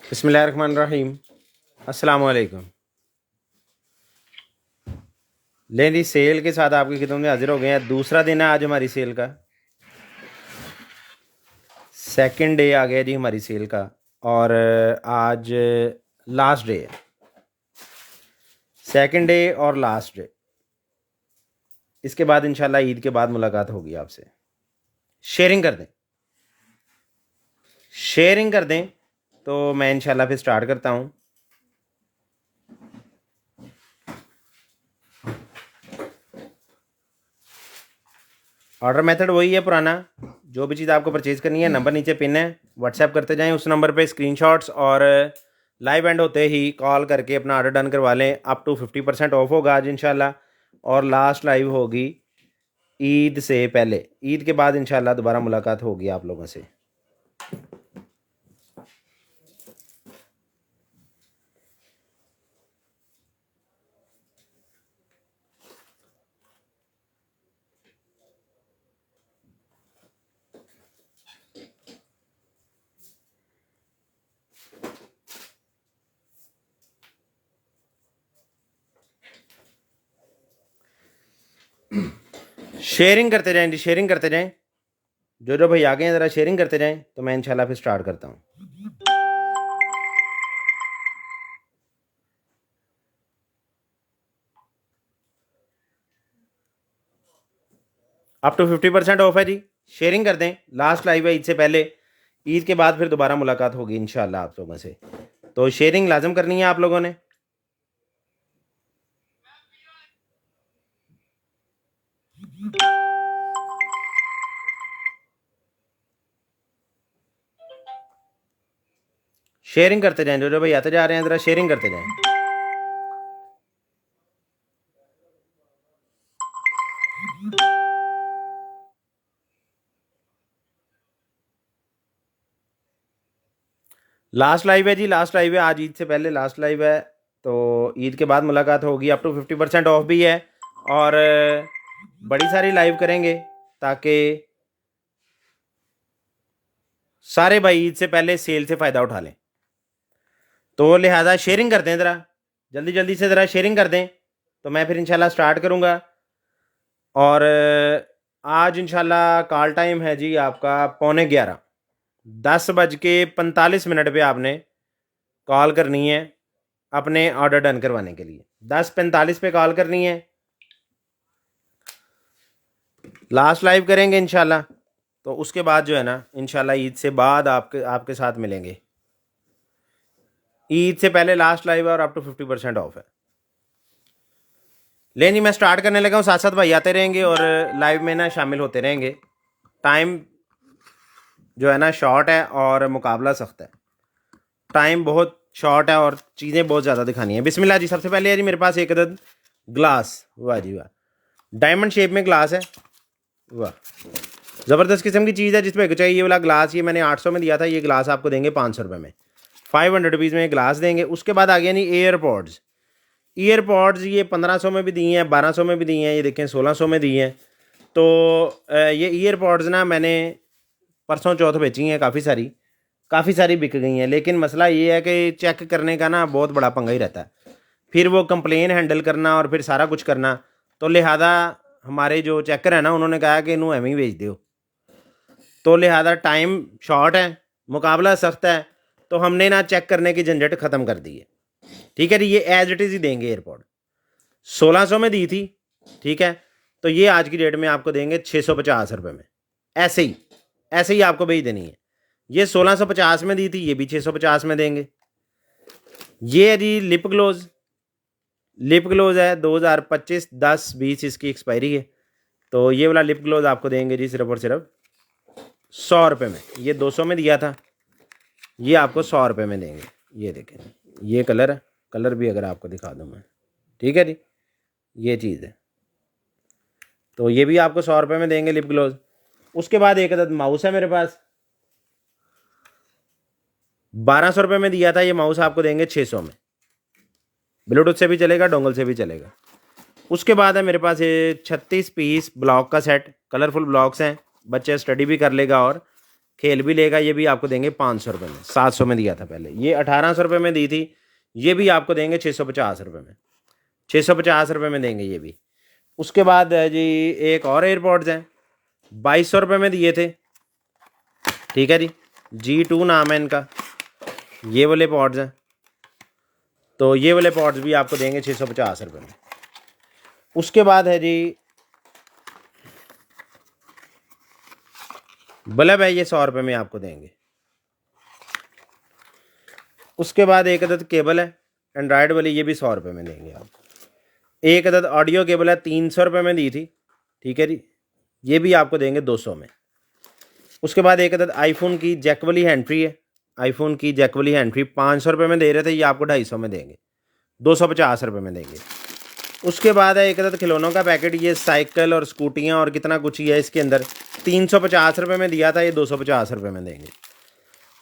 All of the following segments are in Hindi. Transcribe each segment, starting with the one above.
बिस्मिल्लाहिर्रहमानिर्रहीम। अस्सलाम वालेकुम। लें जी, सेल के साथ आपकी खिदमत में हाजिर हो गए हैं। दूसरा दिन है आज हमारी सेल का, सेकंड डे आ गया जी हमारी सेल का, और आज लास्ट डे है। सेकंड डे और लास्ट डे, इसके बाद इंशाल्लाह ईद के बाद मुलाकात होगी आपसे। शेयरिंग कर दें, शेयरिंग कर दें तो मैं इंशाल्लाह फिर स्टार्ट करता हूँ। ऑर्डर मेथड वही है पुराना, जो भी चीज़ आपको परचेज़ करनी है, नंबर नीचे पिन है, व्हाट्सएप करते जाएं उस नंबर पे स्क्रीनशॉट्स, और लाइव एंड होते ही कॉल करके अपना ऑर्डर डन करवा लें। अप टू 50% ऑफ होगा आज इंशाल्लाह, और लास्ट लाइव होगी ईद से पहले। ईद के बाद इंशाल्लाह दोबारा मुलाकात होगी आप लोगों से। शेयरिंग करते जाएं जी, शेयरिंग करते जाएं। जो भाई आ गए हैं ज़रा शेयरिंग करते जाएं तो मैं इंशाल्लाह फिर स्टार्ट करता हूँ। अप टू 50% ऑफ है जी, शेयरिंग कर दें। लास्ट लाइव है ईद से पहले, ईद के बाद फिर दोबारा मुलाकात होगी इंशाल्लाह आप लोगों से, तो शेयरिंग लाजम करनी है आप लोगों ने। शेयरिंग करते जाएं, जो भाई आते जा रहे हैं ज़रा शेयरिंग करते जाएं। लास्ट लाइव है जी, लास्ट लाइव है आज ईद से पहले, लास्ट लाइव है, तो ईद के बाद मुलाकात होगी। अप टू 50% ऑफ भी है, और बड़ी सारी लाइव करेंगे ताकि सारे भाई ईद से पहले सेल से फ़ायदा उठा लें। तो लिहाजा शेयरिंग कर दें ज़रा, जल्दी जल्दी से ज़रा शेयरिंग कर दें, तो मैं फिर इंशाल्लाह स्टार्ट करूँगा। और आज इंशाल्लाह कॉल टाइम है जी आपका 11:45, 10:45 पे आपने कॉल करनी है अपने ऑर्डर डन करवाने के लिए। 10:45 पे कॉल करनी है। लास्ट लाइव करेंगे इंशाल्लाह, तो उसके बाद जो है ना इंशाल्लाह ईद से बाद आपके साथ मिलेंगे। ईद से पहले लास्ट लाइव है और अप टू 50% ऑफ है। लेकिन जी मैं स्टार्ट करने लगा हूँ, साथ साथ भाई आते रहेंगे और लाइव में ना शामिल होते रहेंगे। टाइम जो है ना शॉर्ट है और मुकाबला सख्त है। टाइम बहुत शॉर्ट है और चीज़ें बहुत ज़्यादा दिखानी है। बिस्मिल्लाह जी। सबसे पहले है जी मेरे पास एक अदद ग्लास, वाह जी वाह, डायमंड शेप में ग्लास है, वाह ज़बरदस्त किस्म की चीज़ है। जिस पे चाहिए ये वाला ग्लास, ये मैंने 800 में दिया था, ये ग्लास आपको देंगे 500 रुपये में, 500 रुपीज़ में ग्लास देंगे। उसके बाद आ गया नहीं एयरपॉड्स। ईयरपॉड्स ये 1500 में भी दी हैं, 1200 में भी दी हैं, ये देखें 1600 में दी हैं। तो ये ईयरपॉड्स ना मैंने परसों चौथ बेची हैं, काफ़ी सारी बिक गई हैं। लेकिन मसला ये है कि चेक करने का ना बहुत बड़ा पंगा ही रहता है, फिर वो कंप्लेन हैंडल करना और फिर सारा कुछ करना। तो लिहाजा हमारे जो चेकर है ना उन्होंने कहा कि इनू एवं ही भेज दो। तो लिहाजा टाइम शॉर्ट है, मुकाबला सख्त है, तो हमने ना चेक करने की झंझट ख़त्म कर दी है। ठीक है जी, ये एज इट इज़ ही देंगे। एयरपॉड 1600 में दी थी, ठीक है, तो ये आज की डेट में आपको देंगे 650 रुपये में। ऐसे ही आपको भेज देनी है। ये 1650 में दी थी, ये भी 650 में देंगे। ये है जी लिप ग्लोज है 2025 10-20 इसकी एक्सपायरी है। तो ये वाला लिप ग्लोज आपको देंगे जी सिर्फ और सिर्फ 100 रुपये में। ये 200 में दिया था, ये आपको 100 रुपये में देंगे। ये देखें, ये कलर है, कलर भी अगर आपको दिखा दूँ मैं, ठीक है जी, ये चीज़ है। तो ये भी आपको 100 रुपये में देंगे लिप ग्लोज। उसके बाद एक अदद माउस है मेरे पास, 1200 रुपये में दिया था, ये माउस आपको देंगे 600 में। ब्लूटूथ से भी चलेगा, डोंगल से भी चलेगा। उसके बाद है मेरे पास ये 36 पीस ब्लॉक का सेट, कलरफुल ब्लॉक्स हैं, बच्चे स्टडी भी कर लेगा और खेल भी लेगा, ये भी आपको देंगे 500 रुपये में। 700 में दिया था पहले, ये 1800 रुपये में दी थी, ये भी आपको देंगे 650 रुपये में। 650 रुपये में देंगे ये भी। उसके बाद है जी एक और एयरपॉड्स हैं, 2200 रुपये में दिए थे, ठीक है जी। G2 नाम है इनका, ये वाले पॉड्स हैं। तो ये वाले पॉड्स भी आपको देंगे 650 रुपये में। उसके बाद है जी बल्ब है, ये 100 रुपये में आपको देंगे। उसके बाद एक अदद केबल है एंड्रॉयड वाली, ये भी 100 रुपये में देंगे आपको। एक अदद ऑडियो केबल है, 300 रुपये में दी थी, ठीक है जी, ये भी आपको देंगे 200 में। उसके बाद एक अदद आईफोन की जैक वाली हैंड फ्री है, आईफोन की जैक वाली हैंड फ्री 500 रुपये में दे रहे थे, ये आपको 250 में देंगे, 250 रुपये में देंगे। उसके बाद है एक अदद खिलौनों का पैकेट, ये साइकिल और स्कूटियाँ और कितना कुछ ही है इसके अंदर, 350 रुपये में दिया था, ये 250 रुपये में देंगे।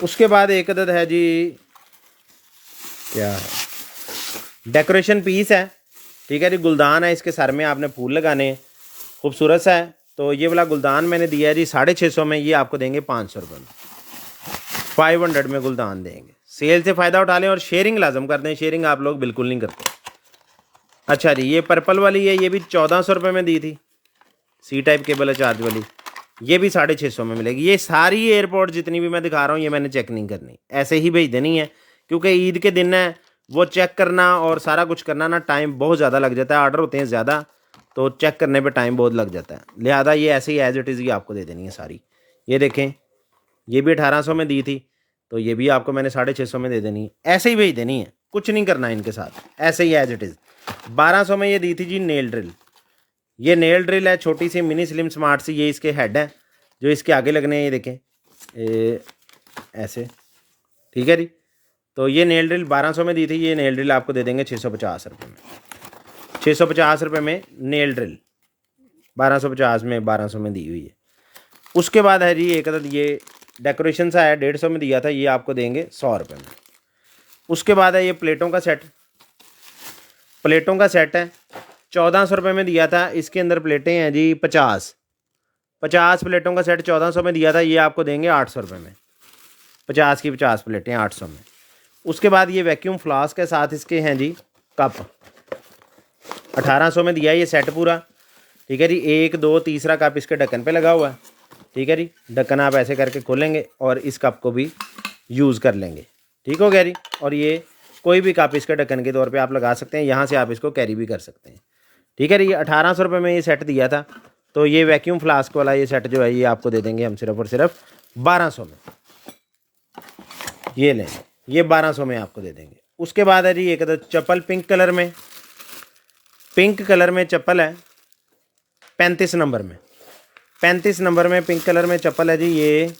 उसके बाद एक अदद है जी क्या है, डेकोरेशन पीस है, ठीक है जी, गुलदान है, इसके सर में आपने फूल लगाने, खूबसूरत सा है। तो ये वाला गुलदान मैंने दिया है जी 650 में, ये आपको देंगे 500 रुपये में। 500 में गुलदान देंगे। सेल से फ़ायदा उठा लें और शेयरिंग लाजम कर दें, शेयरिंग आप लोग बिल्कुल नहीं करते। अच्छा जी, ये पर्पल वाली है, ये भी 1400 रुपये में दी थी, सी टाइप केबल है चार्ज वाली, ये भी 650 में मिलेगी। ये सारी एयरपोर्ट जितनी भी मैं दिखा रहा हूँ ये मैंने चेक नहीं करनी, ऐसे ही भेज देनी है, क्योंकि ईद के दिन है, वो चेक करना और सारा कुछ करना ना टाइम बहुत ज़्यादा लग जाता है, ऑर्डर होते हैं ज़्यादा, तो चेक करने पे टाइम बहुत लग जाता है। लिहाजा ये ऐसे ही एज इट इज़ ही आपको दे देनी है सारी। ये देखें, ये भी 1800 में दी थी, तो ये भी आपको मैंने 650 में दे देनी है, ऐसे ही भेज देनी है, कुछ नहीं करना इनके साथ, ऐसे ही एज इट इज़। 1200 में ये दी थी जी नेल ड्रिल, ये नेल ड्रिल है, छोटी सी मिनी स्लिम स्मार्ट सी, ये इसके हेड हैं जो इसके आगे लगने हैं, ये देखें ऐसे, ठीक है जी। तो ये नेल ड्रिल 1200 में दी थी, ये नेल ड्रिल आपको दे देंगे 650 रुपये में। 650 रुपये में नेल ड्रिल 1250 में 1200 में दी हुई है। उसके बाद है जी एक अदद ये डेकोरेशन सा है, 150 में दिया था, ये आपको देंगे 100 रुपये में। उसके बाद है ये प्लेटों का सेट, प्लेटों का सेट है, 1400 रुपये में दिया था, इसके अंदर प्लेटें हैं जी 50 प्लेटों का सेट 1400 में दिया था, ये आपको देंगे 800 रुपये में। 50 की 50 प्लेटें 800 में। उसके बाद ये वैक्यूम फ्लास्क के साथ इसके हैं जी कप, 1800 में दिया ये सेट पूरा, ठीक है जी। 1 2 तीसरा कप इसके ढक्कन पे लगा हुआ है, ठीक है जी। ढक्कन आप ऐसे करके खोलेंगे और इस कप को भी यूज़ कर लेंगे, ठीक हो गया जी। और ये कोई भी कप इसके ढक्कन के तौर पे आप लगा सकते हैं, यहाँ से आप इसको कैरी भी कर सकते हैं, ठीक है जी। ये 1800 रुपये में ये सेट दिया था, तो ये वैक्यूम फ्लास्क वाला ये सेट जो है ये आपको दे देंगे हम सिर्फ और सिर्फ 1200 में। ये लें, ये 1200 में आपको दे देंगे। उसके बाद है जी एक चप्पल पिंक कलर में, पिंक कलर में चप्पल है 35 नंबर में, 35 नंबर में पिंक कलर में चप्पल है जी, ये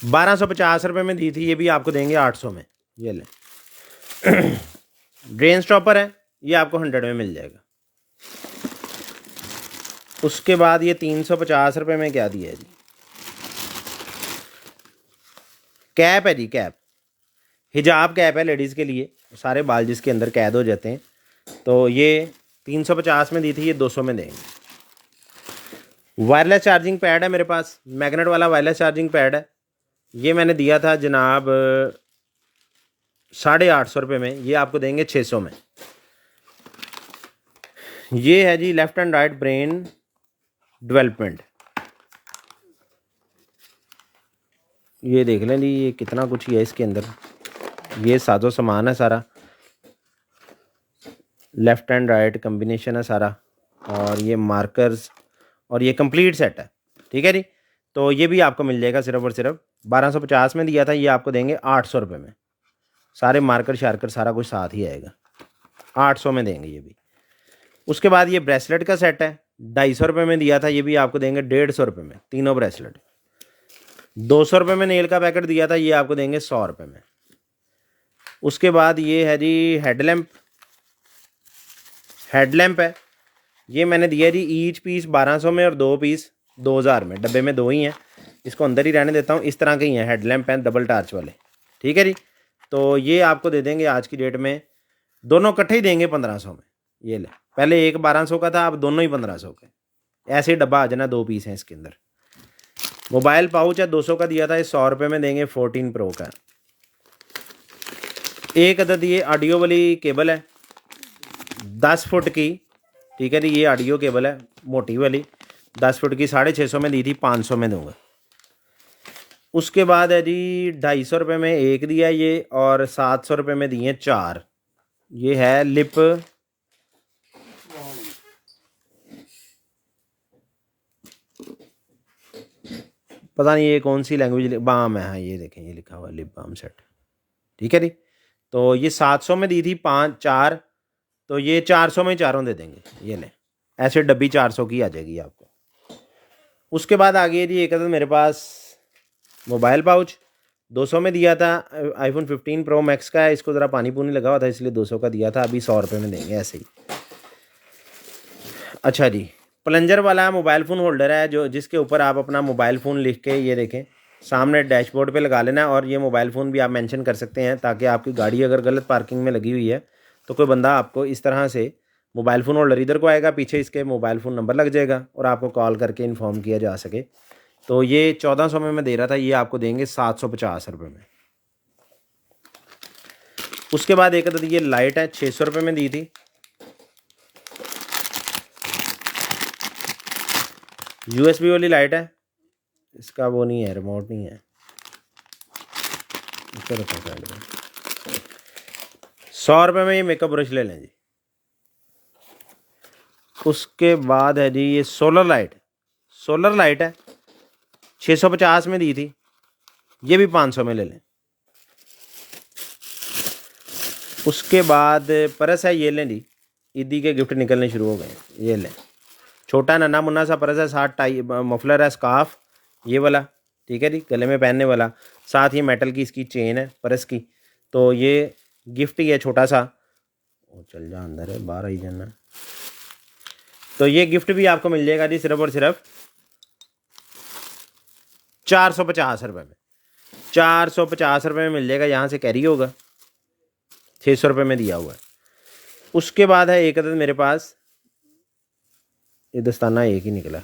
1250 रुपये में दी थी, ये भी आपको देंगे 800 में। ये लें। ड्रेन स्टॉपर है, ये आपको 100 में मिल जाएगा। उसके बाद ये 350 रुपये में क्या दिया है जी, कैप है जी, कैप हिजाब कैप है लेडीज़ के लिए, सारे बाल जिसके अंदर कैद हो जाते हैं, तो ये 350 में दी थी, ये 200 में देंगे। वायरलेस चार्जिंग पैड है मेरे पास, मैग्नेट वाला वायरलेस चार्जिंग पैड है, ये मैंने दिया था जनाब 850 रुपये में, ये आपको देंगे 600 में। ये है जी left and right brain development, ये देख लें जी, ये कितना कुछ ही है इसके अंदर, ये साजो सामान है सारा, लेफ़्ट एंड राइट कम्बिनेशन है सारा, और ये मार्कर्स और ये कंप्लीट सेट है, ठीक है जी। तो ये भी आपको मिल जाएगा सिर्फ और सिर्फ 1250 में दिया था, ये आपको देंगे 800 रुपये में। सारे मार्कर शार्कर सारा कुछ साथ ही आएगा, 800 में देंगे ये भी। उसके बाद ये ब्रेसलेट का सेट है, 250 रुपये में दिया था, ये भी आपको देंगे 150 रुपये में, तीनों ब्रेसलेट। 200 रुपये में नेल का पैकेट दिया था, ये आपको देंगे 100 रुपये में। उसके बाद ये है जी हेडलैम्प, हेडलैम्प है, ये मैंने दिया जी ईच पीस 1200 में और 2 पीस 2000 में, डब्बे में 2 ही हैं, इसको अंदर ही रहने देता हूँ। इस तरह के ही हैं हेडलैम्प हैं, डबल टार्च वाले, ठीक है जी। तो ये आपको दे देंगे आज की डेट में, दोनों इकट्ठे ही देंगे 1500 में। ये ले, पहले एक 1200 का था, अब दोनों ही 1500 के, ऐसे ही डब्बा आ जाना, 2 पीस हैं इसके अंदर। मोबाइल पाउच है 200 का दिया था, ये 100 रुपये में देंगे 14 प्रो का। एक अदद ये ऑडियो वाली केबल है 10 फुट की, ठीक है जी। ये ऑडियो केबल है मोटी वाली 10 फुट की, 650 में दी थी, 500 में दूंगा। उसके बाद है जी 250 रुपये में एक दिया ये, और 700 रुपये में दिए 4। ये है लिप पता नहीं ये कौन सी लैंग्वेज, बाम है। हाँ ये देखें ये लिखा हुआ लिप बाम सेट, ठीक है जी। तो ये 700 में दी थी 4, तो ये 400 में चारों दे देंगे। ये लें, ऐसे डब्बी 400 की आ जाएगी आपको। उसके बाद आ गई जी एक अदद मेरे पास मोबाइल पाउच 200 में दिया था, आईफोन 15 प्रो मैक्स का है। इसको ज़रा पानी पूनी लगा हुआ था इसलिए 200 का दिया था, अभी 100 रुपये में देंगे ऐसे ही। अच्छा जी, प्लंजर वाला मोबाइल फ़ोन होल्डर है जो जिसके ऊपर आप अपना मोबाइल फ़ोन लिख के ये देखें सामने डैशबोर्ड पे लगा लेना, और ये मोबाइल फ़ोन भी आप मेंशन कर सकते हैं ताकि आपकी गाड़ी अगर गलत पार्किंग में लगी हुई है तो कोई बंदा आपको इस तरह से मोबाइल फ़ोन होल्डर इधर को आएगा, पीछे इसके मोबाइल फ़ोन नंबर लग जाएगा और आपको कॉल करके इन्फॉर्म किया जा सके। तो ये 1400 में मैं दे रहा था, ये आपको देंगे 750 रुपये में। उसके बाद एक अदद ये लाइट है 600 रुपये में दी थी। यूएसबी वाली लाइट है, इसका वो नहीं है, रिमोट नहीं है। इसको रखो साइड में। 100 रुपये में ये मेकअप ब्रश ले लें जी। उसके बाद है जी ये सोलर लाइट है 650 में दी थी, ये भी 500 में ले लें। उसके बाद परस है, ये लें जी, ईदी के गिफ्ट निकलने शुरू हो गए, ये लें। छोटा नन्ना मुन्ना सा परस है, साथ टाई मफलर है स्कार्फ ये वाला, ठीक है जी, गले में पहनने वाला। साथ ही मेटल की इसकी चेन है परस की। तो ये गिफ्ट ही है छोटा सा, वो चल जा अंदर है, बाहर आई जाना। तो ये गिफ्ट भी आपको मिल जाएगा जी सिर्फ और सिर्फ 450 रुपये में। 450 रुपये में मिल जाएगा, यहाँ से कैरी होगा, 600 रुपये में दिया हुआ है। उसके बाद है एक अदद मेरे पास, ये दस्ताना एक ही निकला,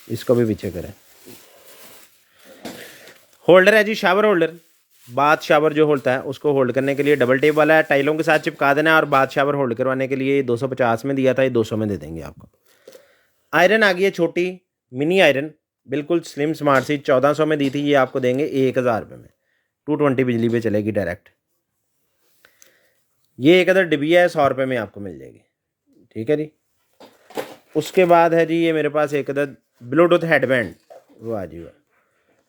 इसको भी पीछे करें। होल्डर है जी, शावर होल्डर, बाथ शावर जो होता है उसको होल्ड करने के लिए डबल टेप वाला है, टाइलों के साथ चिपका देना है। और बाथ शावर होल्ड करवाने के लिए 250 में दिया था, ये 200 में दे देंगे आपको। आयरन आ गई है छोटी मिनी आयरन, बिल्कुल स्लिम स्मार्ट सी, 1400 में दी थी, ये आपको देंगे 1000 रुपये में। 220 बिजली पे चलेगी डायरेक्ट। ये एक अदर डिबिया है, 100 रुपये में आपको मिल जाएगी, ठीक है जी। उसके बाद है जी ये मेरे पास एक अदर ब्लूटूथ हेडबैंड, वो आ जी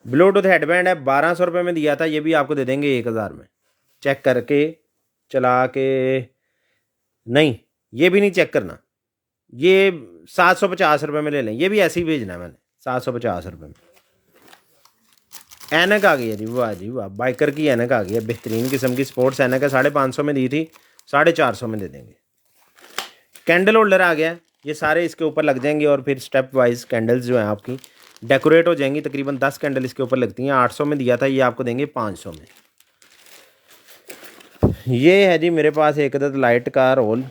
ब्लूटूथ हेडबैंड है, 1200 रुपये में दिया था, ये भी आपको दे देंगे 1000 में। चेक करके चला के, नहीं ये भी नहीं चेक करना, ये 750 रुपये में ले लें, ये भी ऐसे ही भेजना है मैंने 750 रुपये में। ऐनक आ गई है जी वाह, बाइकर की ऐनक आ गई है, बेहतरीन किस्म की स्पोर्ट्स ऐनक है, 550 में दी थी, 450 में दे देंगे। कैंडल होल्डर आ गया, ये सारे इसके ऊपर लग जाएंगे और फिर स्टेप वाइज कैंडल्स जो हैं आपकी डेकोरेट हो जाएंगी। तकरीबन 10 कैंडल इसके ऊपर लगती हैं। 800 में दिया था, ये आपको देंगे 500 में। ये है जी मेरे पास एक अदद लाइट का रोल,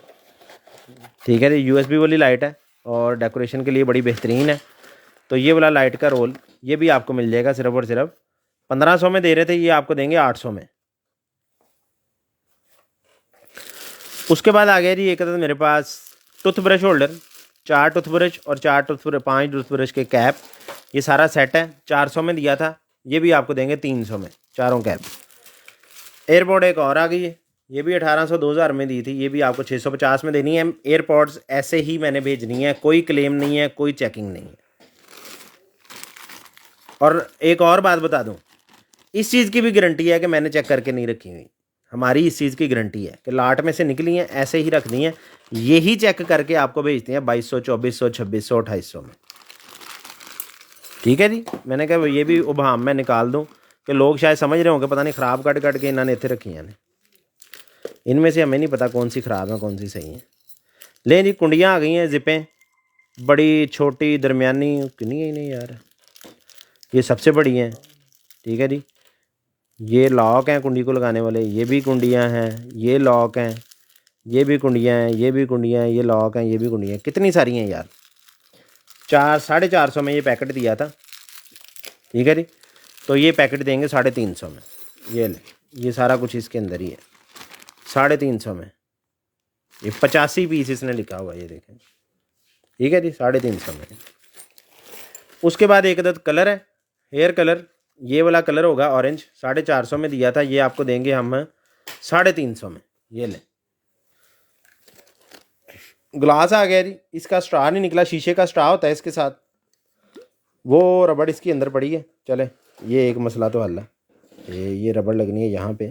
ठीक है जी, यूएसबी वाली लाइट है और डेकोरेशन के लिए बड़ी बेहतरीन है। तो ये वाला लाइट का रोल ये भी आपको मिल जाएगा सिर्फ और सिर्फ 1500 में दे रहे थे, ये आपको देंगे 800 में। उसके बाद आ गया जी एक अदद मेरे पास टूथब्रश होल्डर, 4 टूथब्रश और 5 टूथब्रश के कैप, ये सारा सेट है, 400 में दिया था, ये भी आपको देंगे 300 में, चारों कैप। एयरपोर्ट एक और आ गई है, ये भी 1800 2000 में दी थी, ये भी आपको 650 में देनी है। एयरपोर्ट्स ऐसे ही मैंने भेजनी है, कोई क्लेम नहीं है, कोई चेकिंग नहीं है। और एक और बात बता दूं, इस चीज़ की भी गारंटी है कि मैंने चेक करके नहीं रखी हुई, हमारी इस चीज़ की गारंटी है कि लाट में से निकली हैं ऐसे ही रख दी हैं, यही चेक करके आपको भेजते हैं 2200 2400 2600 2800 में, ठीक है जी। मैंने कहा ये भी उभाम में निकाल दूं कि लोग शायद समझ रहे होंगे पता नहीं ख़राब कट के इन्होंने इतने रखी हैं, इनमें से हमें नहीं पता कौन सी ख़राब है कौन सी सही है। लें जी कुंडियाँ आ गई हैं, जिपें बड़ी छोटी दरमियानी, कितनी है नहीं यार, ये सबसे बड़ी हैं, ठीक है जी। ये लॉक हैं कुंडी को लगाने वाले, ये भी कुंडियाँ हैं, ये लॉक हैं, ये भी कुंडियाँ हैं, ये भी कुंडियाँ हैं, ये लॉक हैं, ये भी कुंडियाँ हैं, कितनी सारी हैं यार। 400-450 में ये पैकेट दिया था, ठीक है जी। तो ये पैकेट देंगे 350 में। ये ले, ये सारा कुछ इसके अंदर ही है, 350 में। ये 85 पीस इसने लिखा हुआ है, ये देखें, ठीक है जी, 350 में। उसके बाद एक अदद कलर है, हेयर कलर, ये वाला कलर होगा ऑरेंज, 450 में दिया था, ये आपको देंगे हम 350 में। ये ले, ग्लास आ गया जी, इसका स्ट्रा नहीं निकला, शीशे का स्ट्रा होता है इसके साथ, वो रबड़ इसके अंदर पड़ी है। चले, ये एक मसला तो हल है, ये रबड़ लगनी है यहाँ पे,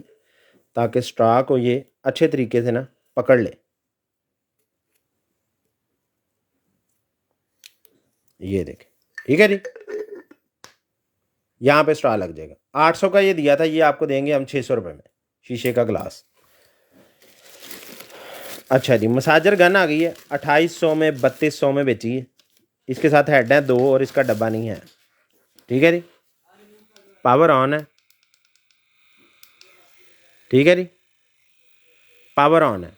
ताकि स्ट्रा को ये अच्छे तरीके से ना पकड़ ले। ये देखें, ठीक है जी, यहाँ पे स्ट्रा लग जाएगा। 800 का ये दिया था, ये आपको देंगे हम 600 रुपये में, शीशे का ग्लास। अच्छा जी, मसाजर गन आ गई है, 2800 में 3200 में बेची है। इसके साथ हेड है 2 और इसका डब्बा नहीं है, ठीक है जी। पावर ऑन है, ठीक है जी, पावर ऑन है।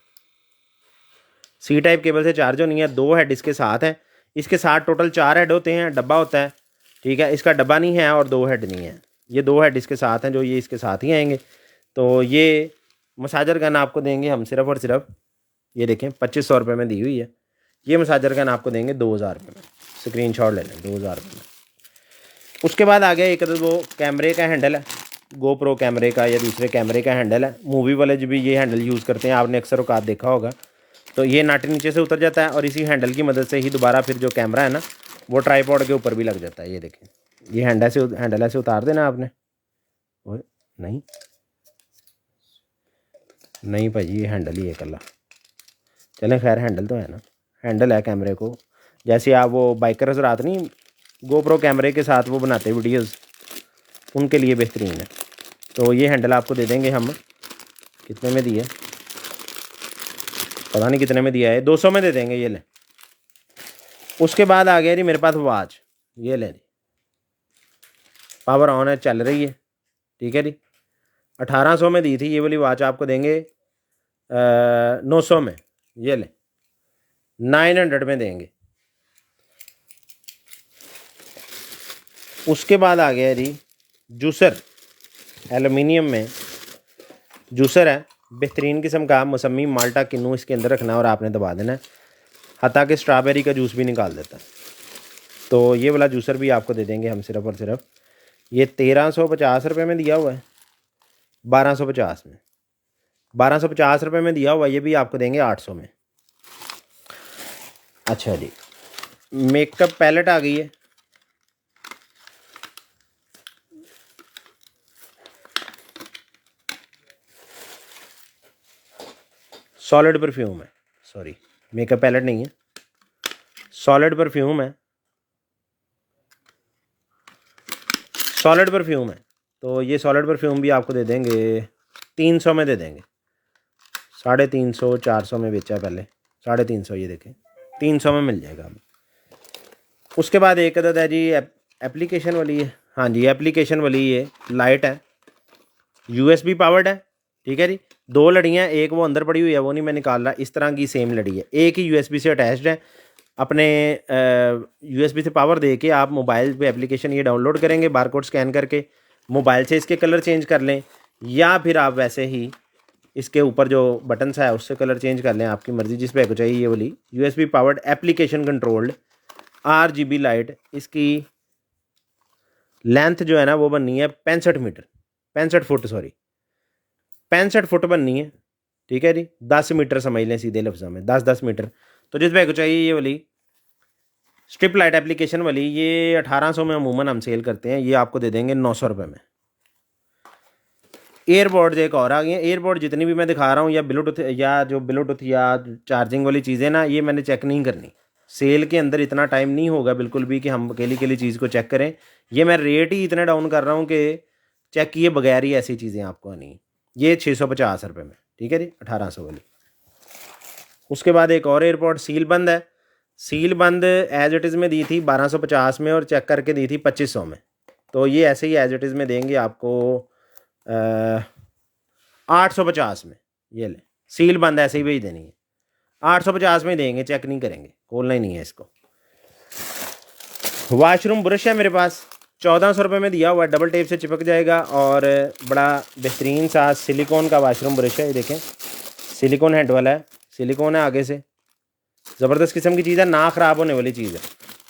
सी टाइप केबल से चार्ज होनी है, 2 हेड इसके साथ है। इसके साथ टोटल 4 हेड होते हैं, डब्बा होता है, ठीक है। इसका डब्बा नहीं है और 2 हेड नहीं है, ये 2 हेड इसके साथ हैं, जो ये इसके साथ ही आएंगे। तो ये मसाजर गन आपको देंगे हम सिर्फ और सिर्फ, ये देखें, 2500 रुपये में दी हुई है। ये मसाजर गन आपको देंगे 2000 रुपये में, स्क्रीनशॉट ले लें, 2000 रुपये में। उसके बाद आ गया एक वो कैमरे का हैंडल है, गोप्रो कैमरे का या दूसरे कैमरे का हैंडल है। मूवी वाले जो भी ये हैंडल यूज़ करते हैं, आपने अक्सर औकात देखा होगा। तो ये नाटे नीचे से उतर जाता है और इसी हैंडल की मदद से ही दोबारा फिर जो कैमरा है ना, वो ट्राईपॉड के ऊपर भी लग जाता है। ये देखें, ये हैंडल ऐसे उतार देना आपने। और नहीं नहीं भाई, ये हैंडल ही है कल्ला। चलें, खैर हैंडल तो है ना, हैंडल है कैमरे को। जैसे आप वो बाइकर हज़रात नहीं गोप्रो कैमरे के साथ वो बनाते वीडियोस, उनके लिए बेहतरीन है। तो ये हैंडल आपको दे देंगे हम, कितने में दिए पता नहीं कितने में दिया है, 200 में दे देंगे, ये लें। उसके बाद आ गया जी मेरे पास वॉच, ये लें जी, पावर ऑन है, चल रही है, ठीक है जी। 1800 में दी थी ये वाली वॉच, आपको देंगे 900 में, ये लें, 900 में देंगे। उसके बाद आ गया जी जूसर, एलुमिनियम में जूसर है, बेहतरीन किस्म का, मौसमी माल्टा किन्नू इसके अंदर रखना है और आपने दबा देना है, हत्ता कि स्ट्रॉबेरी का जूस भी निकाल देता है। तो ये वाला जूसर भी आपको दे देंगे हम सिर्फ और सिर्फ, ये 1350 रुपये में दिया हुआ है, 1250 में, 1250 रुपये में दिया हुआ, ये भी आपको देंगे 800 में। अच्छा जी, मेकअप पैलेट आ गई है, सॉलिड परफ्यूम है, सॉरी मेकअप पैलेट नहीं है, सॉलिड परफ्यूम है, सॉलिड परफ्यूम है। तो ये सॉलिड परफ्यूम भी आपको दे देंगे 300 में, दे देंगे 350, 400 में बेचा पहले, 350, ये देखें 300 में मिल जाएगा हमें। उसके बाद एक अदद है जी एप्लीकेशन वाली है, हाँ जी एप्लीकेशन वाली, ये लाइट है, USB पावर्ड है, ठीक है जी। 2 लड़ियाँ, एक वो अंदर पड़ी हुई है, वो नहीं मैं निकाल रहा, इस तरह की सेम लड़ी है, एक ही USB से अटैच्ड है। अपने USB से पावर दे के आप मोबाइल पे एप्लीकेशन ये डाउनलोड करेंगे, बारकोड स्कैन करके मोबाइल से इसके कलर चेंज कर लें, या फिर आप वैसे ही इसके ऊपर जो बटन्स है उससे कलर चेंज कर लें, आपकी मर्ज़ी, जिस पे को चाहिए। ये वाली USB powered application controlled RGB light, इसकी लेंथ जो है ना वो बननी है 65 मीटर, 65 फुट, सॉरी 65 फुट बननी है, ठीक है जी। 10 मीटर समझ लें सीधे लफ्ज़ों में, 10-10 मीटर। तो जिस पे को चाहिए ये वाली स्ट्रिप लाइट एप्लीकेशन वाली, ये 1800 में अमूमन हम सेल करते हैं, ये आपको दे देंगे 900 रुपये में। एयरबॉड्स एक और आ गई हैं, एयरबॉड जितनी भी मैं दिखा रहा हूँ, या ब्लूटूथ या चार्जिंग वाली चीज़ें ना, ये मैंने चेक नहीं करनी, सेल के अंदर इतना टाइम नहीं होगा बिल्कुल भी कि हम अकेली चीज़ को चेक करें। ये मैं रेट ही इतने डाउन कर रहा हूँ कि चेक किए बगैर ही ऐसी चीज़ें आपको आनी। ये 650 रुपये में, ठीक है जी, 1800 वाली। उसके बाद एक और एयरपॉड सील बंद है, सील बंद एज इट इज़ में दी थी 1250 में और चेक करके दी थी 2500 में। तो ये ऐसे ही एज इट इज़ में देंगे आपको 850 में। ये ले, सील बंद ऐसे ही भेज देनी है, 850 में देंगे, चेक नहीं करेंगे, खोलना ही नहीं है इसको। वाशरूम ब्रश है मेरे पास, 1400 रुपये में दिया हुआ है, डबल टेप से चिपक जाएगा और बड़ा बेहतरीन सा सिलिकॉन का वाशरूम ब्रश है। ये देखें, सिलिकॉन हेड वाला है, सिलिकॉन है आगे से, ज़बरदस्त किस्म की चीज़ है, ना ख़राब होने वाली चीज़ है।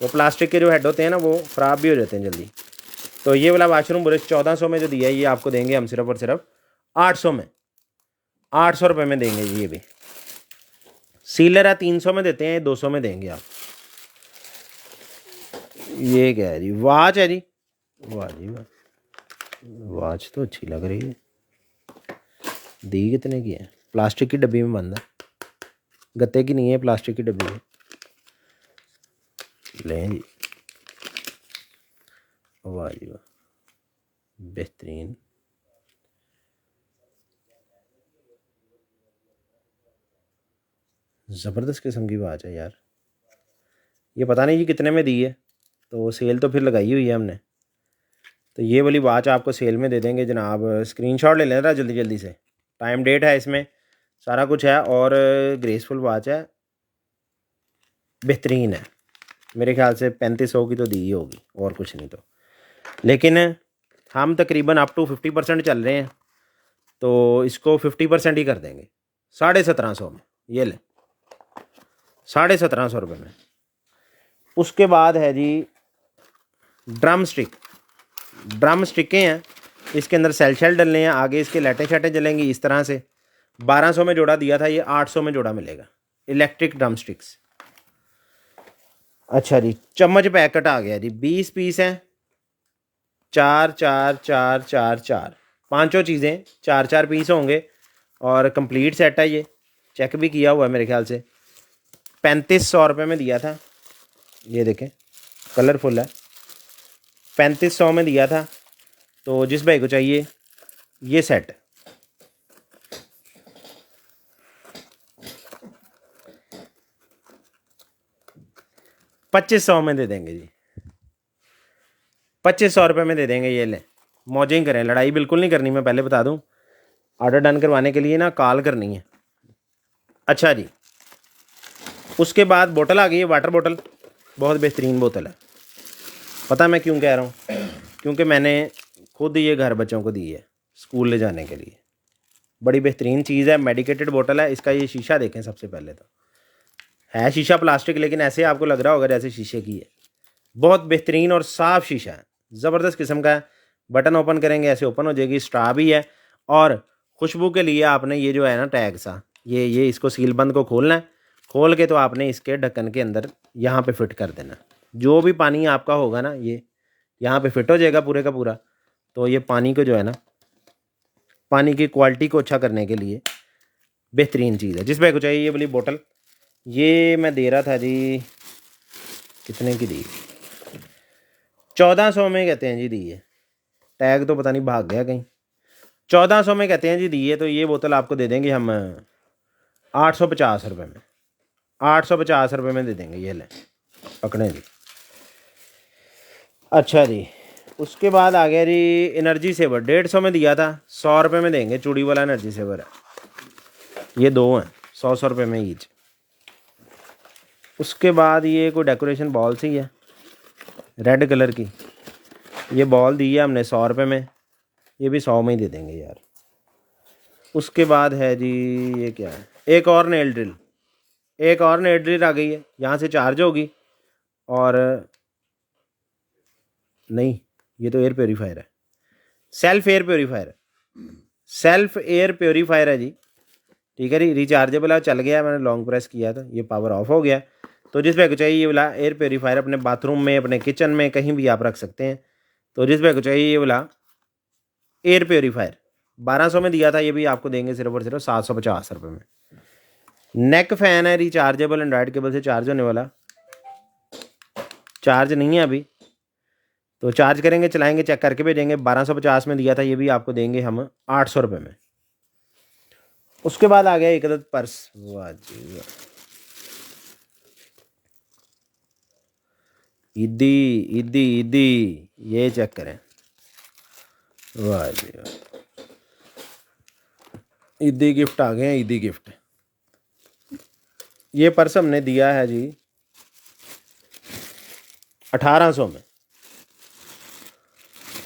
वो प्लास्टिक के जो हेड होते हैं ना वो ख़राब भी हो जाते हैं जल्दी। तो ये वाला वाशरूम ब्रश 1400 में जो दिया है ये आपको देंगे हम सिर्फ और सिर्फ 800 में, 800 रुपये में देंगे ये भी। सीलर है 300 में देते हैं, 200 में देंगे आप। ये क्या है जी, वॉच है जी, वाह जी वाह, वॉच तो अच्छी लग रही है। दी कितने की है? प्लास्टिक की डब्बी में बंद है, गत्ते की नहीं है, प्लास्टिक की डब्बी है। लें जी, वाह जी वाह, बेहतरीन। ज़बरदस्त किस्म की वॉच है यार। ये पता नहीं जी कितने में दी है, तो सेल तो फिर लगाई हुई है हमने। तो ये वाली वॉच आपको सेल में दे देंगे जनाब। स्क्रीनशॉट ले लेना जल्दी जल्दी से, टाइम डेट है इसमें, सारा कुछ है और ग्रेसफुल वॉच है, बेहतरीन है। मेरे ख्याल से 3500 की तो दी ही होगी और कुछ नहीं। तो लेकिन हम तकरीबन अप टू 50% चल रहे हैं, तो इसको 50% ही कर देंगे 1750 में। ये ले 1750 रुपये में। उसके बाद है जी ड्रम स्टिक, ड्रम स्टिकें हैं, इसके अंदर सेल शेल डलने हैं, आगे इसके लाइटें शाइटें जलेंगी इस तरह से। 1200 में जोड़ा दिया था, ये 800 में जोड़ा मिलेगा, इलेक्ट्रिक ड्रम स्टिक्स। अच्छा जी, चम्मच पैकेट आ गया जी, 20 पीस हैं, 4 4 4 4 4, पांचों चीज़ें 4 4 पीस होंगे और कंप्लीट सेट है। ये चेक भी किया हुआ है मेरे ख्याल से, 3500 रुपये में दिया था। ये देखें कलरफुल है, 3500 में दिया था। तो जिस भाई को चाहिए ये सेट 2500 में दे देंगे जी, 2500 रुपये में दे देंगे। ये लें, मौजें करें, लड़ाई बिल्कुल नहीं करनी, मैं पहले बता दूं। ऑर्डर डन करवाने के लिए ना कॉल करनी है। अच्छा जी, उसके बाद बोतल आ गई है, वाटर बोतल, बहुत बेहतरीन बोतल है। पता मैं क्यों कह रहा हूँ, क्योंकि मैंने खुद ये घर बच्चों को दी है स्कूल ले जाने के लिए। बड़ी बेहतरीन चीज़ है, मेडिकेटेड बोतल है। इसका ये शीशा देखें, सबसे पहले तो है शीशा प्लास्टिक, लेकिन ऐसे आपको लग रहा होगा जैसे शीशे की है। बहुत बेहतरीन और साफ़ शीशा है, ज़बरदस्त किस्म का है। बटन ओपन करेंगे ऐसे ओपन हो जाएगी, स्ट्रा भी है। और खुशबू के लिए आपने ये जो है ना टैग सा, ये इसको सील बंद को खोलना है। खोल के तो आपने इसके ढक्कन के अंदर यहाँ पे फिट कर देना। जो भी पानी आपका होगा ना ये यहाँ पे फिट हो जाएगा पूरे का पूरा। तो ये पानी को जो है ना, पानी की क्वालिटी को अच्छा करने के लिए बेहतरीन चीज़ है। जिस भाई को चाहिए ये वाली बोतल, ये मैं दे रहा था जी, कितने की दी? 1400 में कहते हैं जी दी है, टैग तो पता नहीं भाग गया कहीं। 1400 में कहते हैं जी दी है। तो ये बोतल आपको दे देंगे हम 850 रुपये में, 850 रुपये में दे देंगे। ये लें, पकड़ें जी। अच्छा जी, उसके बाद आ गया जी एनर्जी सेवर, 150 में दिया था, 100 रुपये में देंगे। चूड़ी वाला एनर्जी सेवर है, ये दो हैं, 100 रुपये में ईच। उसके बाद ये कोई डेकोरेशन बॉल सी है रेड कलर की, ये बॉल दी है हमने 100 रुपये में, ये भी 100 में ही दे देंगे यार। उसके बाद है जी ये क्या है, एक और नेल ड्रिल, एक और नेल ड्रिल आ गई है, यहाँ से चार्ज होगी। और नहीं, ये तो एयर प्योरीफायर है, सेल्फ एयर प्योरीफायर है, सेल्फ एयर प्योरीफायर है जी। ठीक है जी, रिचार्जेबल है, चल गया, मैंने लॉन्ग प्रेस किया तो ये पावर ऑफ हो गया। तो जिस भाई को चाहिए ये वाला एयर प्योरीफायर, अपने बाथरूम में, अपने किचन में, कहीं भी आप रख सकते हैं। तो जिस भाई को चाहिए ये वाला एयर प्योरीफायर, 1200 में दिया था, ये भी आपको देंगे सिर्फ और सिर्फ 750 रुपये में। नेक फ़ैन है, रिचार्जेबल, एंड्रॉयड केबल से चार्ज होने वाला, चार्ज नहीं है अभी, तो चार्ज करेंगे, चलाएंगे, चेक करके भेजेंगे। 1250 में दिया था, ये भी आपको देंगे हम 800 रुपये में। उसके बाद आ गया एक अदद पर्स, वाह जी वाह, ईदी ईदी ईदी, ये चेक करें, वाह जी वाह, ईदी गिफ्ट आ गए हैं, ईदी गिफ्ट। ये पर्स हमने दिया है जी 1800 में।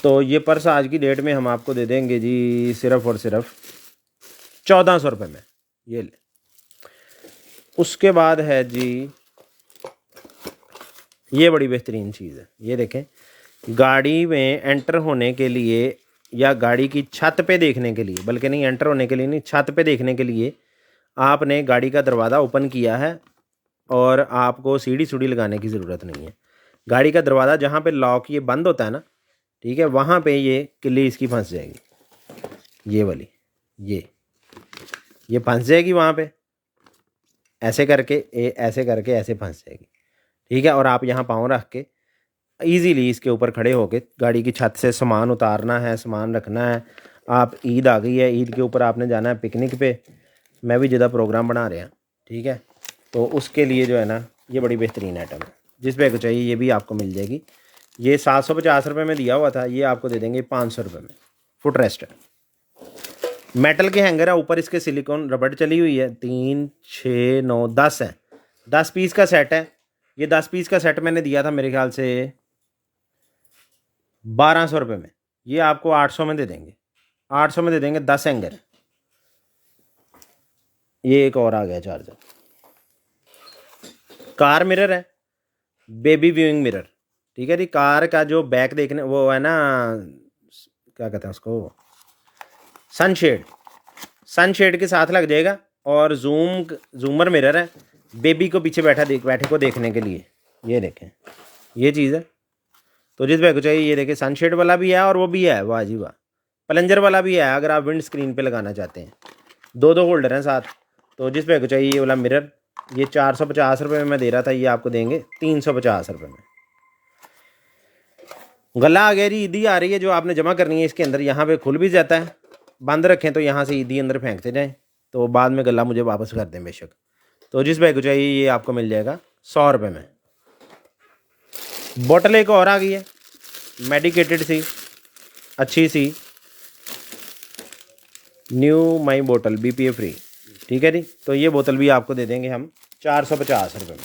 तो ये पर्स आज की डेट में हम आपको दे देंगे जी सिर्फ और सिर्फ 1400 रुपये में। ये ले। उसके बाद है जी, ये बड़ी बेहतरीन चीज़ है, ये देखें। गाड़ी में एंटर होने के लिए या गाड़ी की छत पे देखने के लिए, बल्कि नहीं एंटर होने के लिए नहीं, छत पे देखने के लिए आपने गाड़ी का दरवाज़ा ओपन किया है और आपको सीढ़ी सूढ़ी लगाने की ज़रूरत नहीं है। गाड़ी का दरवाज़ा जहाँ पे लॉक ये बंद होता है ना, ठीक है, वहाँ पे ये किल्ली इसकी फंस जाएगी, ये वाली, ये फंस जाएगी वहाँ पे, ऐसे करके ऐसे करके ऐसे फंस जाएगी, ठीक है। और आप यहाँ पाँव रख के ईज़िली इसके ऊपर खड़े होके गाड़ी की छत से सामान उतारना है, सामान रखना है। आप ईद आ गई है, ईद के ऊपर आपने जाना है पिकनिक पे, मैं भी ज़्यादा प्रोग्राम बना रहे हैं, ठीक है। तो उसके लिए जो है ना, ये बड़ी बेहतरीन आइटम है। जिस बैग को चाहिए ये भी आपको मिल जाएगी। ये 750 रुपये में दिया हुआ था, ये आपको दे देंगे 500 रुपये में। फुट रेस्ट है, मेटल के हैंगर है, ऊपर इसके सिलिकॉन रबड़ चली हुई है। 3 6 9 10 है, 10 पीस का सेट है। ये 10 पीस का सेट मैंने दिया था मेरे ख्याल से 1200 रुपये में, ये आपको 800 में दे देंगे। 800 में दे देंगे, 10 हैंगर। ये एक और आ गया चार्जर। कार मिरर है, बेबी व्यूइंग मिरर, ठीक है जी। कार का जो बैक देखने वो है ना, क्या कहते हैं उसको, सनशेड, सनशेड के साथ लग जाएगा। और जूमर मिरर है, बेबी को पीछे बैठे को देखने के लिए। ये देखें, ये चीज़ है। तो जिस बैग को चाहिए ये देखें, सनशेड वाला भी है और वो भी है, वाह जी वाह, प्लंजर वाला भी है अगर आप विंड स्क्रीन पे लगाना चाहते हैं। दो होल्डर हैं साथ। तो जिस बैग को चाहिए ये वाला मिरर, ये 450 रुपये में मैं दे रहा था, ये आपको देंगे 350 रुपये में। गला आ गया जी, ईदी आ रही है जो आपने जमा करनी है इसके अंदर। यहाँ पे खुल भी जाता है, बंद रखें तो यहाँ से ईदी अंदर फेंकते जाएँ, तो बाद में गला मुझे वापस कर दें बेशक। तो जिस बैग को चाहिए ये आपको मिल जाएगा 100 रुपये में। बोतल एक और आ गई है, मेडिकेटेड सी, अच्छी सी, न्यू माई बोतल, BPA फ्री, ठीक है जी। तो ये बोतल भी आपको दे देंगे हम 450 रुपये में।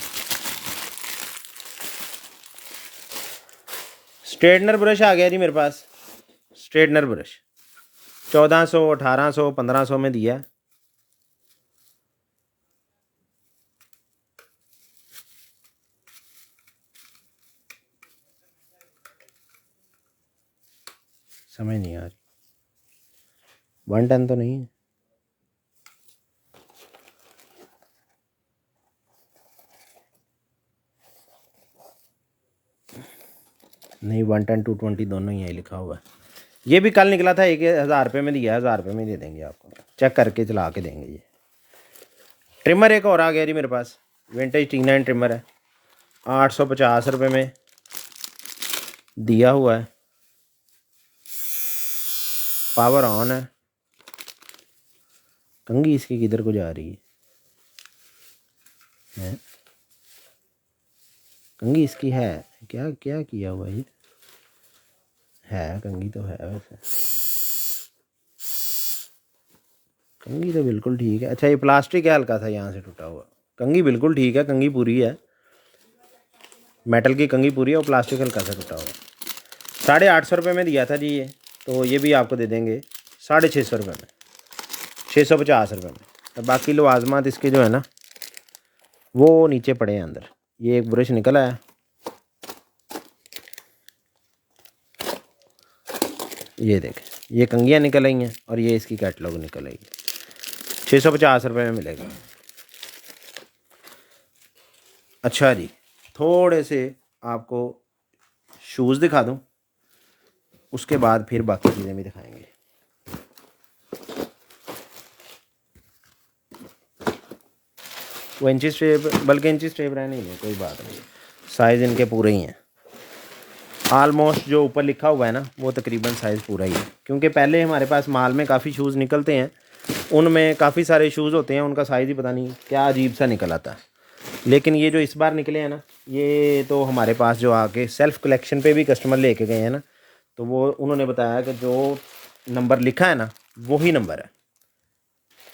स्ट्रेटनर ब्रश आ गया जी मेरे पास। स्ट्रेटनर ब्रश 1400 1800 1500 में दिया है। समझ नहीं आ रही, 110 तो नहीं है। नहीं, 110 220 दोनों ही है लिखा हुआ है। ये भी कल निकला था, 1000 रुपये में दिया, 1000 रुपये में दे देंगे आपको, चेक करके चला के देंगे। ये ट्रिमर एक और आ गया जी मेरे पास, विंटेज T9 ट्रिमर है, 850 रुपये में दिया हुआ है। पावर ऑन है। कंघी इसकी किधर को जा रही है? कंघी इसकी है क्या? क्या किया हुआ ये है? कंघी तो है, वैसे कंघी तो बिल्कुल ठीक है। अच्छा, ये प्लास्टिक है हल्का सा यहाँ से टूटा हुआ। कंघी बिल्कुल ठीक है, कंघी पूरी है, मेटल की कंघी पूरी है, और प्लास्टिक हल्का सा टूटा हुआ। 850 रुपये में दिया था जी ये, तो ये भी आपको दे देंगे 650 रुपये में, 650 रुपये में। तो बाकी लवाजमात इसके जो है ना वो नीचे पड़े हैं अंदर। ये एक ब्रश निकला है, ये देखें, ये कंघियाँ निकल आई हैं, और ये इसकी कैटलॉग निकल आई है। 650 रुपये में मिलेगा। अच्छा जी, थोड़े से आपको शूज़ दिखा दूं, उसके बाद फिर बाकी चीज़ें भी दिखाएंगे। वो इंची स्ट्रेप, बल्कि इंची स्ट्रेप रहने ही नहीं, कोई बात नहीं, साइज़ इनके पूरे ही हैं। आलमोस्ट जो ऊपर लिखा हुआ है ना वो तकरीबन साइज़ पूरा ही है, क्योंकि पहले हमारे पास माल में काफ़ी शूज़ निकलते हैं, उनमें काफ़ी सारे शूज़ होते हैं, उनका साइज़ ही पता नहीं क्या अजीब सा निकल आता है। लेकिन ये जो इस बार निकले हैं ना, ये तो हमारे पास जो आके सेल्फ़ कलेक्शन पे भी कस्टमर लेके गए हैं ना, तो वो उन्होंने बताया कि जो नंबर लिखा है ना वही नंबर है,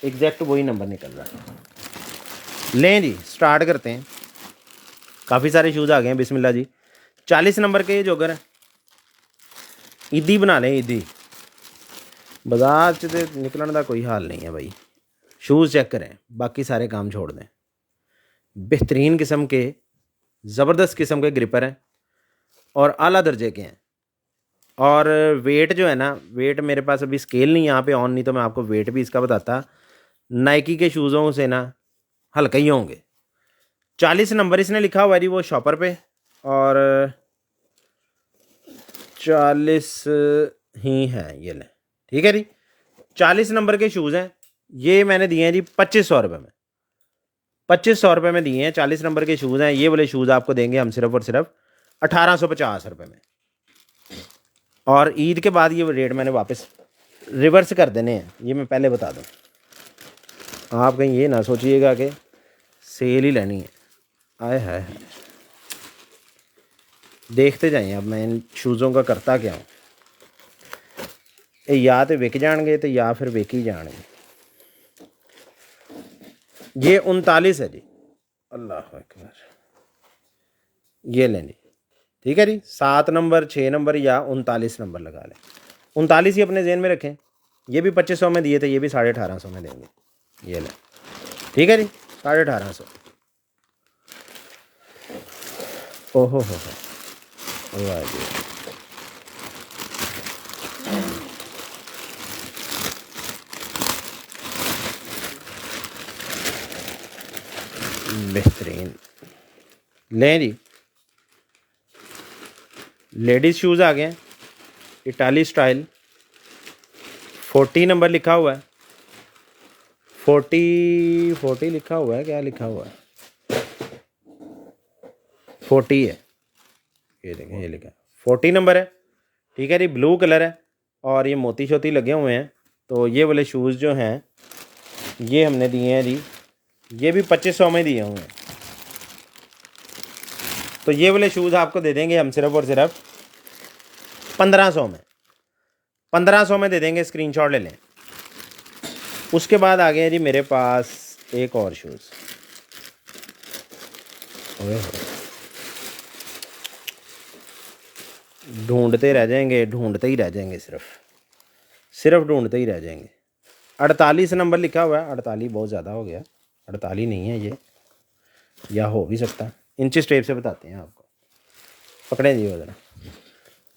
एग्जैक्ट वही नंबर निकल रहा है। लें जी, स्टार्ट करते हैं। काफ़ी सारे शूज़ आ गए हैं, बिस्मिल्लाह जी। 40 नंबर के ये जोगर है, ईदी बना लें ईदी। बाजार च ते निकलने का कोई हाल नहीं है भाई। शूज़ चेक करें, बाकी सारे काम छोड़ दें। बेहतरीन किस्म के, ज़बरदस्त किस्म के ग्रिपर हैं और आला दर्जे के हैं। और वेट जो है ना, वेट मेरे पास अभी स्केल नहीं यहाँ पे ऑन, नहीं तो मैं आपको वेट भी इसका बताता। नाइकी के शूज़ों से ना हल्का ही होंगे। 40 नंबर इसने लिखा हुआ है जी वो शॉपर पे, और 40 ही हैं ये लें, ठीक है जी। 40 नंबर के शूज़ हैं, ये मैंने दिए हैं जी 2500 रुपये में। 2500 रुपये में दिए हैं, 40 नंबर के शूज़ हैं। ये वाले शूज़ आपको देंगे हम सिर्फ और सिर्फ 1850 रुपये में। और ईद के बाद ये रेट मैंने वापस रिवर्स कर देने हैं, ये मैं पहले बता दूं। आप कहीं ये ना सोचिएगा कि सेल ही लेनी है। आए हाय, देखते जाइए अब मैं इन शूज़ों का करता क्या हूँ। ये या तो विक जाएंगे तो या फिर विक ही जाएंगे। ये 39 है जी, अल्लाह अकबर। ये लें जी, ठीक है जी। 7 नंबर, 6 नंबर या 39 नंबर लगा लें। 39 ही अपने जेन में रखें। ये भी 2500 में दिए थे, ये भी 1850 में देंगे। ये लें, ठीक है जी, 1850। ओहो हो, वाह जी। बेहतरीन लें जी। लेडीज़ शूज़ आ गए हैं, इटाली स्टाइल। 40 नंबर लिखा हुआ है, 40 लिखा हुआ है, क्या लिखा हुआ है? 40 है, ये देखें, ये लिखा है 40 नंबर है, ठीक है जी। ब्लू कलर है और ये मोती शोती लगे हुए हैं। तो ये वाले शूज़ जो हैं ये हमने दिए हैं जी, ये भी 2500 में दिए हुए हैं। तो ये वाले शूज़ आपको दे देंगे हम सिर्फ और सिर्फ 1500 में। 1500 में दे देंगे, स्क्रीनशॉट ले लें। उसके बाद आ गए हैं जी मेरे पास एक और शूज़। ढूंढते रह जाएंगे, ढूंढते ही रह जाएंगे, सिर्फ ढूंढते ही रह जाएंगे। 48 नंबर लिखा हुआ है। 48 बहुत ज़्यादा हो गया, 48 नहीं है ये, या हो भी सकता। इंच टेप से बताते हैं आपको, पकड़े जी वो जरा।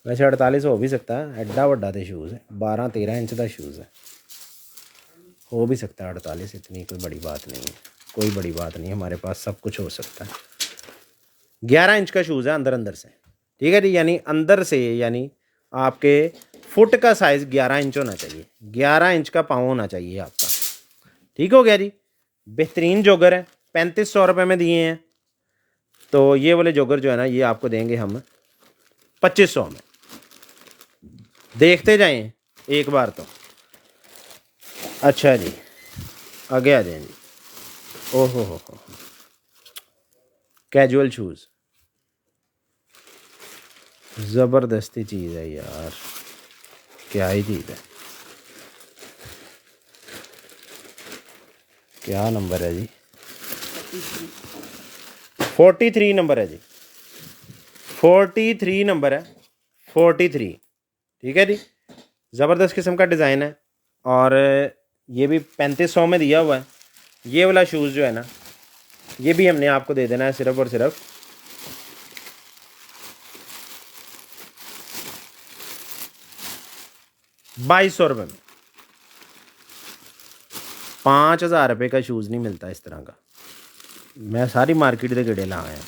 वैसे 48 हो भी सकता है, एड्डा वड्डा तो शूज़ है, 12-13 इंच का शूज़ है, हो भी सकता है 48। इतनी कोई बड़ी बात नहीं है, कोई बड़ी बात नहीं है, हमारे पास सब कुछ हो सकता है। 11 इंच का शूज़ है अंदर से, ठीक है जी। यानी अंदर से, यानी आपके फुट का साइज़ 11 इंच होना चाहिए, 11 इंच का पाँव होना चाहिए आपका, ठीक हो गया जी। बेहतरीन जोगर है, 3500 रुपये में दिए हैं। तो ये वाले जोगर जो है ना, ये आपको देंगे हम 2500 में। देखते जाएं एक बार तो। अच्छा जी, आगे आ जाएं जी। ओहो हो, कैजुअल शूज़, ज़बरदस्ती चीज़ है यार, क्या ही चीज़ है। क्या नंबर है जी? 43 नंबर है जी, 43 नंबर है, 43, ठीक है जी। ज़बरदस्त किस्म का डिज़ाइन है और ये भी 3500 में दिया हुआ है। ये वाला शूज़ जो है ना, ये भी हमने आपको दे देना है सिर्फ और सिर्फ 2200 रुपये में। 5000 रुपये का शूज़ नहीं मिलता इस तरह का, मैं सारी मार्केट के गेड़े ला आया।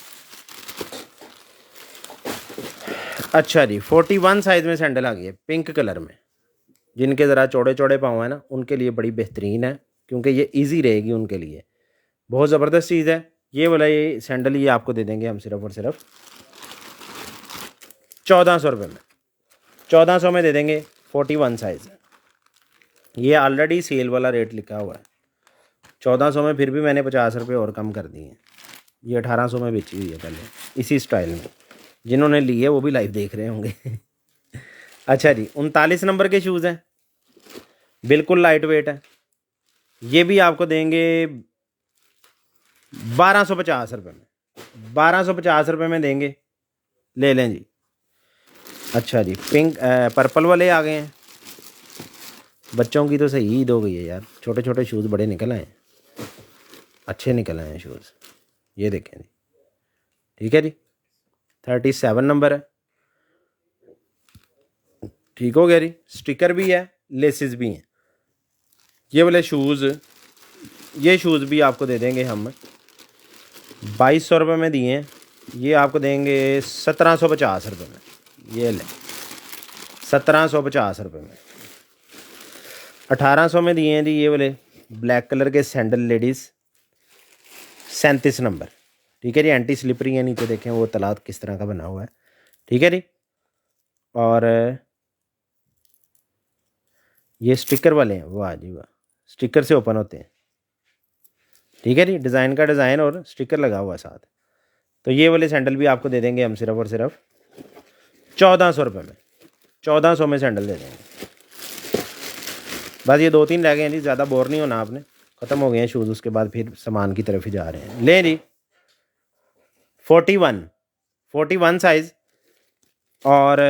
अच्छा जी, 41 साइज़ में सैंडल आ गई है, पिंक कलर में। जिनके ज़रा चौड़े चौड़े पाँव हैं ना, उनके लिए बड़ी बेहतरीन है, क्योंकि ये इजी रहेगी उनके लिए। बहुत ज़बरदस्त चीज़ है। ये वाला ये सैंडल ये आपको दे देंगे हम सिर्फ और सिर्फ 1400 रुपये में। 1400 में दे देंगे, 41 साइज़। ये ऑलरेडी सेल वाला रेट लिखा हुआ है 1400 में, फिर भी मैंने 50 रुपये और कम कर दिए हैं। ये 1800 में बेची हुई है पहले इसी स्टाइल में। जिन्होंने लिए वो भी लाइव देख रहे होंगे। अच्छा जी, 39 नंबर के शूज़ हैं, बिल्कुल लाइट वेट है। ये भी आपको देंगे 1250 रुपये में। 1250 रुपये में देंगे, ले लें जी। अच्छा जी, पिंक पर्पल वाले आ गए हैं। बच्चों की तो सही ईद हो गई है यार, छोटे छोटे शूज़ बड़े निकल आए हैं, अच्छे निकल आए हैं शूज़। ये देखें जी, ठीक है जी। 37 नंबर है, ठीक हो गया जी। स्टिकर भी है, लेसिस भी हैं। ये वाले शूज़, ये शूज़ भी आपको दे देंगे हम 2200 रुपये में दिए हैं। ये आपको देंगे 1750 रुपये में। ये लें 1750 रुपये में। 1800 में दिए हैं जी ये वाले ब्लैक कलर के सैंडल लेडीज़, 37 नंबर, ठीक है जी। एंटी स्लिपरी है, नीचे देखें वो तलात किस तरह का बना हुआ है, ठीक है जी। और ये स्टिकर वाले हैं, वाह जी वाह, स्टिकर से ओपन होते हैं, ठीक है जी। डिज़ाइन का डिज़ाइन और स्टिकर लगा हुआ है साथ। तो ये वाले सैंडल भी आपको दे देंगे हम सिर्फ और सिर्फ 1400 रुपये में। 1400 में सैंडल दे देंगे। बस ये 2-3 रह गए हैं जी, ज़्यादा बोर नहीं होना आपने, ख़त्म हो गए हैं शूज़। उसके बाद फिर सामान की तरफ ही जा रहे हैं। लें जी 41 साइज़, और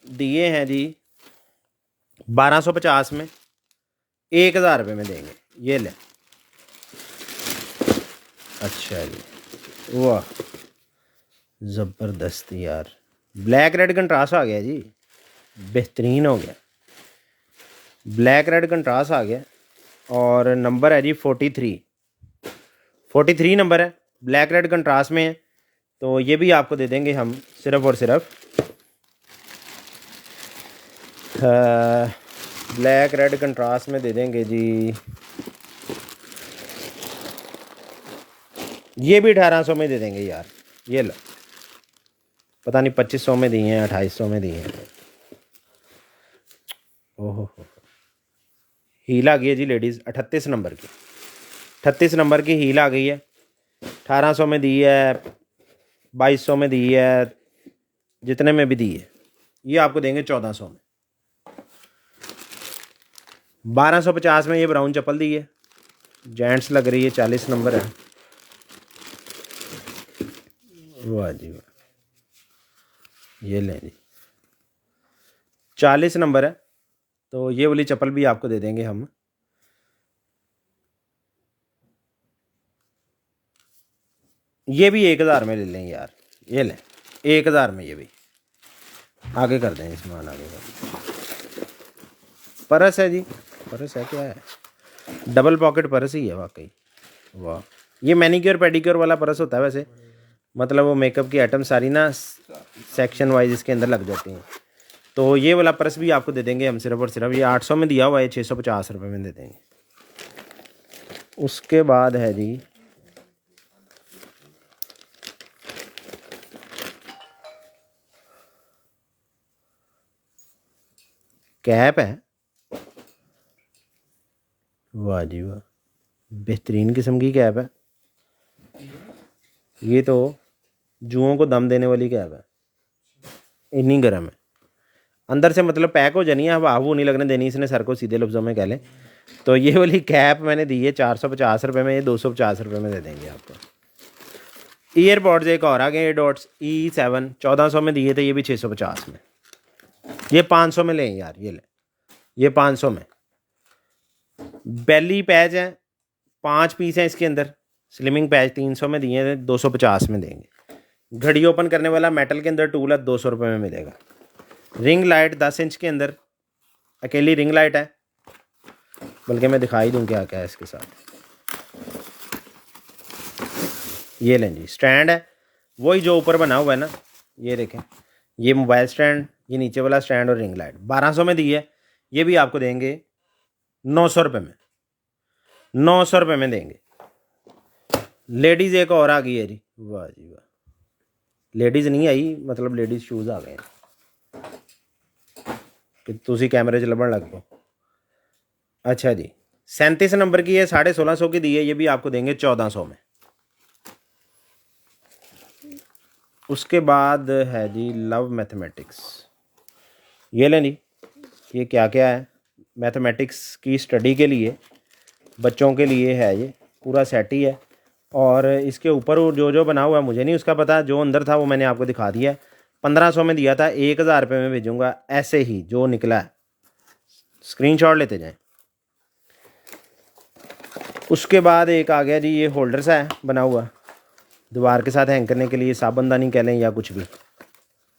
दिए हैं जी 1250 में, 1000 रुपये में देंगे। ये लें। अच्छा जी, वाह ज़बरदस्त यार, ब्लैक रेड कंट्रास्ट आ गया जी, बेहतरीन हो गया। ब्लैक रेड कंट्रास्ट आ गया, और नंबर है जी 43 नंबर है, ब्लैक रेड कंट्रास्ट में है। तो ये भी आपको दे देंगे हम सिर्फ और सिर्फ ब्लैक रेड कंट्रास्ट में दे देंगे जी, ये भी 1800 में दे देंगे यार। ये लो, पता नहीं 2500 में दिए हैं, 2800 में दिए हैं। ओहो, हील आ गई है जी लेडीज़ 38 नंबर की, 38 नंबर की हील आ गई है। 1800 में दी है, 2200 में दी है, जितने में भी दी है। ये आपको देंगे 1400 में। 1250 में ये ब्राउन चप्पल दी है, जेंट्स लग रही है, 40 नंबर है। वाह जी वाह, ये लें जी 40 नंबर है। तो ये वाली चप्पल भी आपको दे देंगे हम ये भी 1000 में ले लें यार। ये लें 1000 में, ये भी आगे कर दें, सामान आगे कर दें। पर्स है जी, पर्स है, क्या है, डबल पॉकेट पर्स ही है वाकई। वाह, ये मैनिक्योर पेडिक्योर वाला पर्स होता है वैसे, मतलब वो मेकअप की आइटम सारी ना सेक्शन वाइज इसके अंदर लग जाती हैं। तो ये वाला पर्स भी आपको दे देंगे हम सिर्फ और सिर्फ, ये 800 में दिया हुआ है, 650 रुपये में दे देंगे। उसके बाद है जी कैप है, वाह जी वाह, बेहतरीन किस्म की कैप है। ये तो जुओं को दम देने वाली कैप है, इतनी गर्म है अंदर से, मतलब पैक हो जानी है, हवा वो नहीं लगने देनी इसने सर को, सीधे लफ्ज़ों में कह लें। तो ये वाली कैप मैंने दी है 450 रुपये में, ये 250 रुपये में दे देंगे आपको। ईयरपॉड्स एक और आ गए, एयरडॉट्स E7, 1400 में दिए थे, ये भी 650 में। ये 500 में लें यार, ये लें, ये 500 में। बेली पैच हैं, 5 पीस हैं इसके अंदर, स्लिमिंग पैच 300 में दिए थे, 250 में देंगे। घड़ी ओपन करने वाला मेटल के अंदर टूल है, 200 रुपये में मिलेगा। रिंग लाइट 10 इंच के अंदर, अकेली रिंग लाइट है, बल्कि मैं दिखाई दूँ क्या क्या है इसके साथ। ये लें जी, स्टैंड है वही जो ऊपर बना हुआ है ना, ये देखें, ये मोबाइल स्टैंड, ये नीचे वाला स्टैंड, और रिंग लाइट 1200 में दी है। ये भी आपको देंगे 900 रुपये में, 900 रुपये में देंगे। लेडीज़ एक और आ गई है जी, वाह जी वाह, लेडीज़ नहीं आई, मतलब लेडीज़ शूज़ आ गए हैं कि तुसी कैमरे 'च लभन लग पो। अच्छा जी, 37 नंबर की है, 1650 की दी है, ये भी आपको देंगे 1400 में। उसके बाद है जी लव मैथमेटिक्स, ये लें जी, ये क्या क्या है, मैथमेटिक्स की स्टडी के लिए बच्चों के लिए है, ये पूरा सेट ही है। और इसके ऊपर जो जो बना हुआ है मुझे नहीं उसका पता, जो अंदर था वो मैंने आपको दिखा दिया है। 1500 में दिया था, 1000 रुपये में भेजूँगा ऐसे ही जो निकला है, स्क्रीनशॉट लेते जाएं। उसके बाद एक आ गया जी ये होल्डर सा है बना हुआ, दीवार के साथ हैंग करने के लिए, साबुनदानी कह लें या कुछ भी।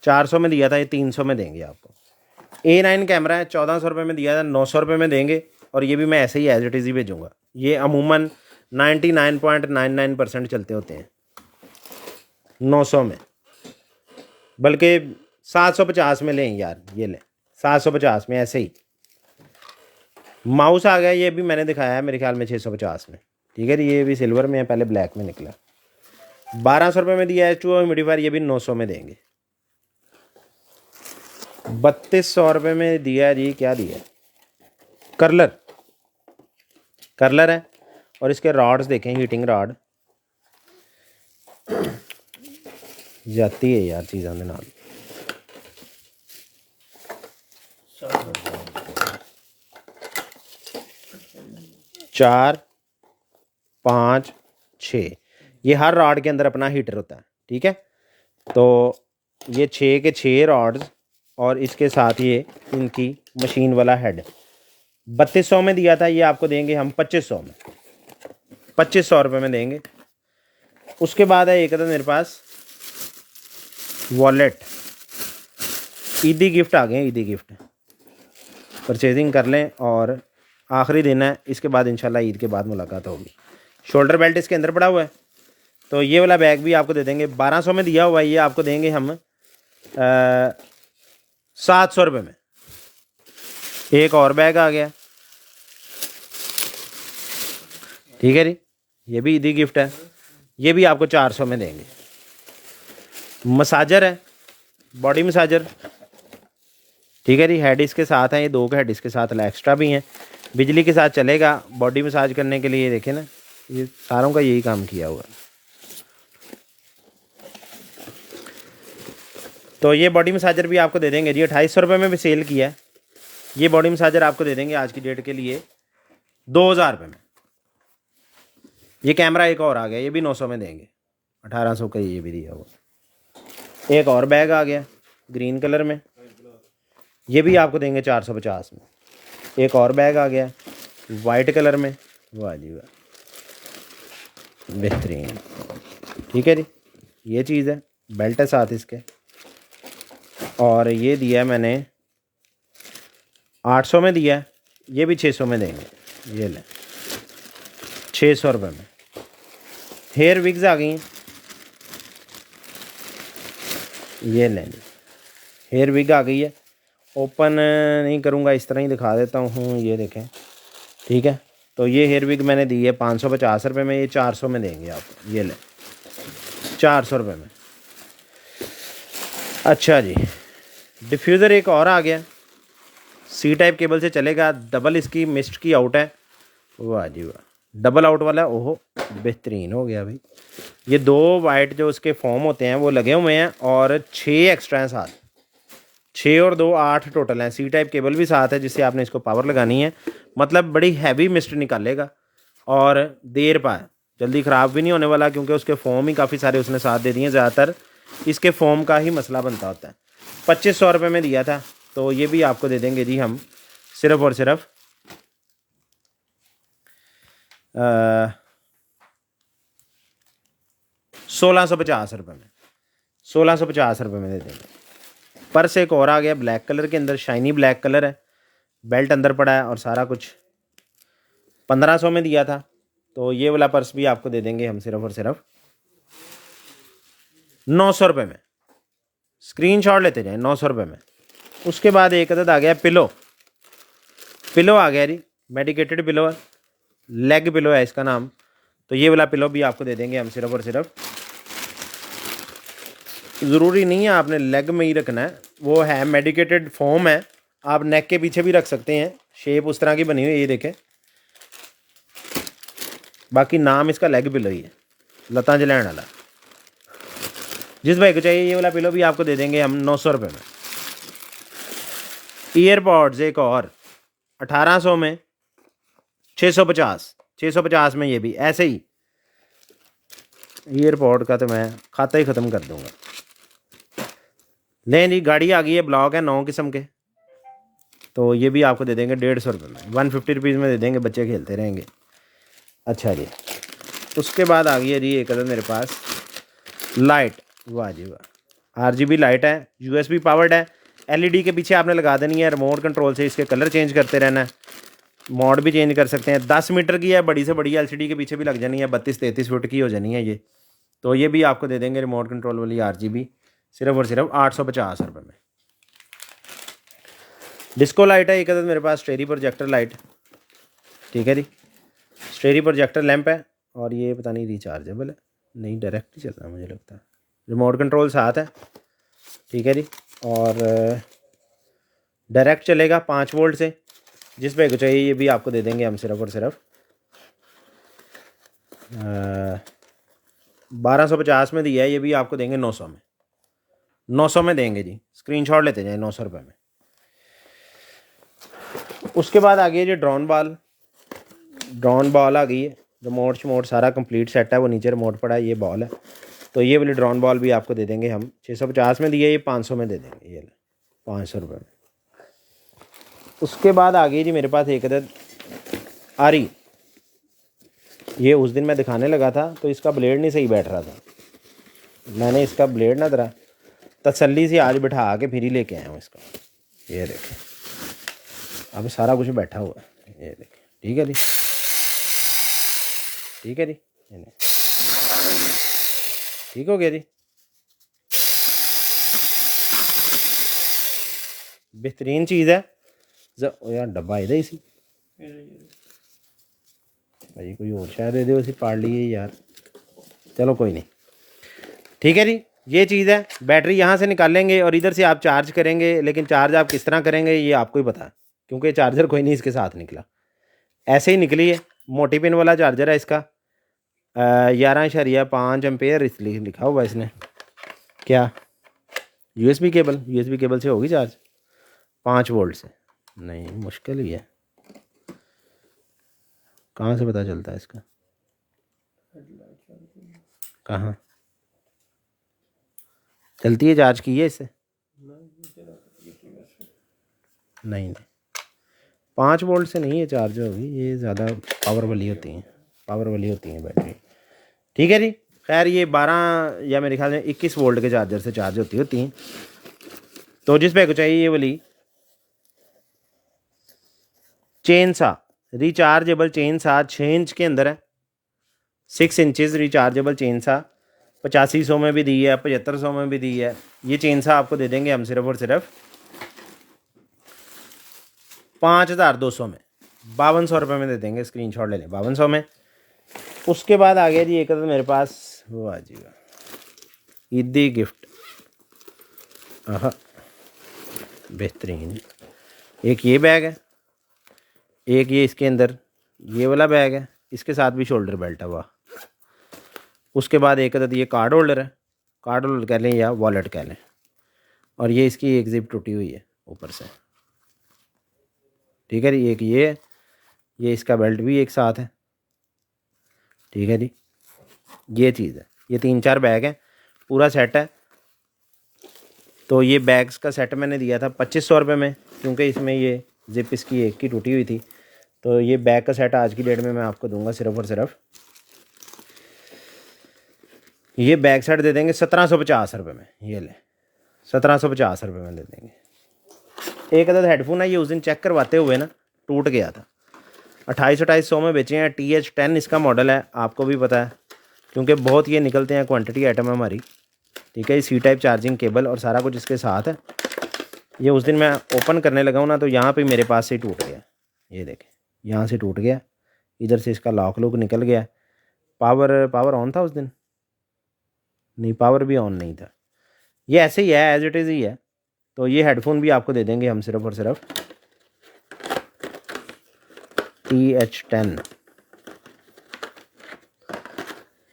400 में दिया था, ये 300 में देंगे आपको। A9 कैमरा है, 1400 रुपये में दिया था, 900 रुपये में देंगे। और ये भी मैं ऐसे ही एज इट इज़ ही भेजूँगा। ये अमूमन 99.99% चलते होते हैं 900 में, बल्कि 750 में लें यार, ये लें 750 में ऐसे ही। माउस आ गया, ये भी मैंने दिखाया है मेरे ख्याल में 650 में, ठीक है। ये भी सिल्वर में है, पहले ब्लैक में निकला। 1200 रुपये में दिया है H2O ह्यूमिडिफायर, ये भी 900 में देंगे। 3200 रुपये में दिया है जी, क्या दिया है, कर्लर है। और इसके रॉड्स देखें, हीटिंग रॉड जाती है यार चीज़ों के नाल। 4, 5, 6, ये हर रॉड के अंदर अपना हीटर होता है, ठीक है। तो ये 6 के 6 रॉड्स और इसके साथ ये इनकी मशीन वाला हेड। 3200 में दिया था, ये आपको देंगे हम 2500 में, 2500 रुपये में देंगे। उसके बाद है एक था मेरे पास वॉलेट, ईदी गिफ्ट आ गए, ईदी गिफ्ट परचेजिंग कर लें और आखिरी दिन है, इसके बाद इंशाल्लाह ईद के बाद मुलाकात होगी। शोल्डर बेल्ट इसके अंदर पड़ा हुआ है, तो ये वाला बैग भी आपको दे देंगे। 1200 में दिया हुआ है, ये आपको देंगे हम 700 रुपये में। एक और बैग आ गया, ठीक है जी, ये भी ईदी गिफ्ट है, ये भी आपको 400 में देंगे। मसाजर है, बॉडी मसाजर, ठीक है जी, हेड इसके साथ है, ये 2 के हेड इसके साथ एक्स्ट्रा भी हैं, बिजली के साथ चलेगा बॉडी मसाज करने के लिए। देखें ना, ये सारों का यही काम किया हुआ है। तो ये बॉडी मसाजर भी आपको दे देंगे जी, 2800 रुपये में भी सेल किया है। ये बॉडी मसाजर आपको दे देंगे आज की डेट के लिए 2000 रुपये में। ये कैमरा एक और आ गया, ये भी 900 में देंगे, 1800 का ये भी दिया हुआ। एक और बैग आ गया ग्रीन कलर में, ये भी आपको देंगे 450 में। एक और बैग आ गया वाइट कलर में, वाह जी वाह, बेहतरीन, ठीक है जी। ये चीज़ है, बेल्ट है साथ इसके। और ये दिया मैंने 800 में दिया है, ये भी 600 में देंगे, ये लें 600 रुपये में। हेयर विग्स आ गई हैं, ये लें जी, हेयर विग आ गई है। ओपन नहीं करूँगा, इस तरह ही दिखा देता हूँ, ये देखें, ठीक है। तो ये हेयर विग मैंने दी है 550 रुपये में, ये 400 में देंगे आप, ये लें 400 रुपये में। अच्छा जी, डिफ्यूज़र एक और आ गया, C टाइप केबल से चलेगा, डबल इसकी मिस्ट की आउट है, वाह जी वाह, डबल आउट वाला, ओहो बेहतरीन हो गया भाई। ये 2 वाइट जो उसके फॉर्म होते हैं वो लगे हुए हैं और 6 एक्स्ट्रा हैं साथ, 6 और 2 8 टोटल हैं। C टाइप केबल भी साथ है जिससे आपने इसको पावर लगानी है, मतलब बड़ी हैवी मिस्ट निकालेगा और देर पाए, जल्दी ख़राब भी नहीं होने वाला, क्योंकि उसके फॉर्म ही काफ़ी सारे उसने साथ दे दिए हैं। ज़्यादातर इसके फॉर्म का ही मसला बनता होता है। 2500 रुपये में दिया था, तो ये भी आपको दे देंगे जी हम सिर्फ़ और सिर्फ 1650 रुपये में, 1650 रुपये में दे देंगे। पर्स एक और आ गया ब्लैक कलर के अंदर, शाइनी ब्लैक कलर है, बेल्ट अंदर पड़ा है और सारा कुछ। 1500 में दिया था, तो ये वाला पर्स भी आपको दे देंगे हम सिर्फ और सिर्फ 900 रुपये में। स्क्रीनशॉट लेते जाएं, 900 रुपये में। उसके बाद एक अदद आ गया पिलो आ गया जी, मेडिकेटेड पिलो है, लेग पिलो है इसका नाम। तो ये वाला पिलो भी आपको दे देंगे हम सिर्फ और सिर्फ, ज़रूरी नहीं है आपने लेग में ही रखना है, वो है मेडिकेटेड फॉर्म है, आप नेक के पीछे भी रख सकते हैं, शेप उस तरह की बनी हुई है, ये देखें। बाकी नाम इसका लेग पिलो ही है, लता जलैन वाला। जिस भाई को चाहिए ये वाला पिलो भी आपको दे देंगे हम 900 रुपये में। ईयरपॉड्स एक और 1800 में, 650 में, ये भी ऐसे ही। ईयरपॉड का तो मैं खाता ही ख़त्म कर दूंगा। लें जी, गाड़ी आ गई है, ब्लॉक है 9 किस्म के। तो ये भी आपको दे देंगे 150 रुपये में, 150 रुपीज़ में दे देंगे, बच्चे खेलते रहेंगे। अच्छा जी, उसके बाद आ गई है जी एक अदर मेरे पास लाइट। वाह जी वाह, RGB लाइट है, USB पावर्ड है। LED के पीछे आपने लगा देनी है, रिमोट कंट्रोल से इसके कलर चेंज करते रहना है, मोड भी चेंज कर सकते हैं। 10 मीटर की है, बड़ी से बड़ी LCD के पीछे भी लग जानी है, 32-33 फुट की हो जानी है ये। तो ये भी आपको दे देंगे रिमोट कंट्रोल वाली RGB, सिर्फ और सिर्फ 850 रुपये में। डिस्को लाइट है एक अदर मेरे पास, स्टेरी प्रोजेक्टर लाइट, ठीक है जी, स्टेरी प्रोजेक्टर लैंप है। और ये पता नहीं रिचार्जेबल है, नहीं डायरेक्ट ही चल रहा है मुझे लगता है, रिमोट कंट्रोल साथ है, ठीक है जी। और डायरेक्ट चलेगा 5 वोल्ट से, जिस पे चाहिए ये भी आपको दे देंगे हम सिर्फ और सिर्फ 1250 में दिया है, ये भी आपको देंगे 900 में, 900 में देंगे जी, स्क्रीनशॉट लेते जाए 900 रुपये में। उसके बाद आ गई है जी ड्रोन बॉल, ड्रोन बॉल आ गई है, रिमोट शमोट सारा कंप्लीट सेट है, वो नीचे रिमोट पड़ा है, ये बॉल है। तो ये वाली ड्रोन बॉल भी आपको दे देंगे हम 650 में दिए, ये 500 में दे देंगे, ये 500 रुपये में। उसके बाद आ गई जी मेरे पास एक अदद आरी, ये उस दिन मैं दिखाने लगा था तो इसका ब्लेड नहीं सही बैठ रहा था, मैंने इसका ब्लेड ना जरा तसल्ली से आज बैठा के फिर ही लेके आया हूँ इसका। ये देखें, अब सारा कुछ बैठा हुआ है, ये देखें, ठीक है जी, ठीक है जी, ठीक हो गया जी, बेहतरीन चीज़ है। यार डब्बा इधर ही सी भाई, कोई और शायद दे दो, उसी पाड़ लिए यार, चलो कोई नहीं, ठीक है जी। ये चीज़ है, बैटरी यहाँ से निकालेंगे और इधर से आप चार्ज करेंगे, लेकिन चार्ज आप किस तरह करेंगे ये आपको ही पता है, क्योंकि चार्जर कोई नहीं इसके साथ निकला, ऐसे ही निकली है, मोटी पिन वाला चार्जर है इसका, 11.5 एम्पेयर इसलिए लिखा हुआ इसने। क्या USB केबल से होगी चार्ज 5 वोल्ट से? नहीं, मुश्किल ही है, कहाँ से पता चलता है इसका, कहाँ चलती है, चार्ज की है इससे? नहीं 5 वोल्ट से नहीं है चार्ज होगी, ये ज़्यादा पावर वाली होती हैं, बैटरी, ठीक है जी। खैर ये 12 या मेरे ख्याल में 21 वोल्ट के चार्जर से चार्ज होती हैं। तो जिस पे को चाहिए ये वाली चेन सा, रिचार्जेबल चेन सा, 6 इंच के अंदर है, 6 इंचज़ रिचार्जेबल चेन सा, 8500 में भी दी है, 7500 में भी दी है। ये चेन सा आपको दे देंगे हम सिर्फ और सिर्फ 5200 में, 5200 रुपये में दे देंगे, स्क्रीनशॉट ले लें, 5200 में। उसके बाद आ गया जी एक तो मेरे पास, वाह जी वाह, ईदी गिफ्ट, हाँ बेहतरीन, एक ये बैग है, एक ये इसके अंदर ये वाला बैग है, इसके साथ भी शोल्डर बेल्ट है, वाह। उसके बाद एक अदद ये कार्ड होल्डर है, कार्ड होल्डर कह लें या वॉलेट कह लें, और ये इसकी एक जिप टूटी हुई है ऊपर से, ठीक है जी। एक ये इसका बेल्ट भी एक साथ है, ठीक है जी। ये चीज़ है, ये 3-4 बैग हैं, पूरा सेट है। तो ये बैग्स का सेट मैंने दिया था 2500 रुपये में, क्योंकि इसमें ये जिप इसकी एक की टूटी हुई थी। तो ये बैग का सेट आज की डेट में मैं आपको दूंगा सिर्फ और सिर्फ, ये बैग सेट दे देंगे 1750 रुपये में, ये ले 1750 रुपये में दे देंगे। एक अदद हेडफोन है, ये उस दिन चेक करवाते हुए ना टूट गया था, 2800 में बेचे हैं, TH10 इसका मॉडल है, आपको भी पता है क्योंकि बहुत ये निकलते हैं, क्वांटिटी आइटम है हमारी, ठीक है। C टाइप चार्जिंग केबल और सारा कुछ इसके साथ है। ये उस दिन मैं ओपन करने लगा हूँ ना, तो यहाँ पे मेरे पास से टूट गया, ये देखें, यहाँ से टूट गया, इधर से इसका लॉक लुक निकल गया। पावर ऑन था उस दिन? नहीं, पावर भी ऑन नहीं था, ये ऐसे ही है, एज इट इज़ ही है। तो ये हेडफोन भी आपको दे देंगे हम सिर्फ और सिर्फ TH10,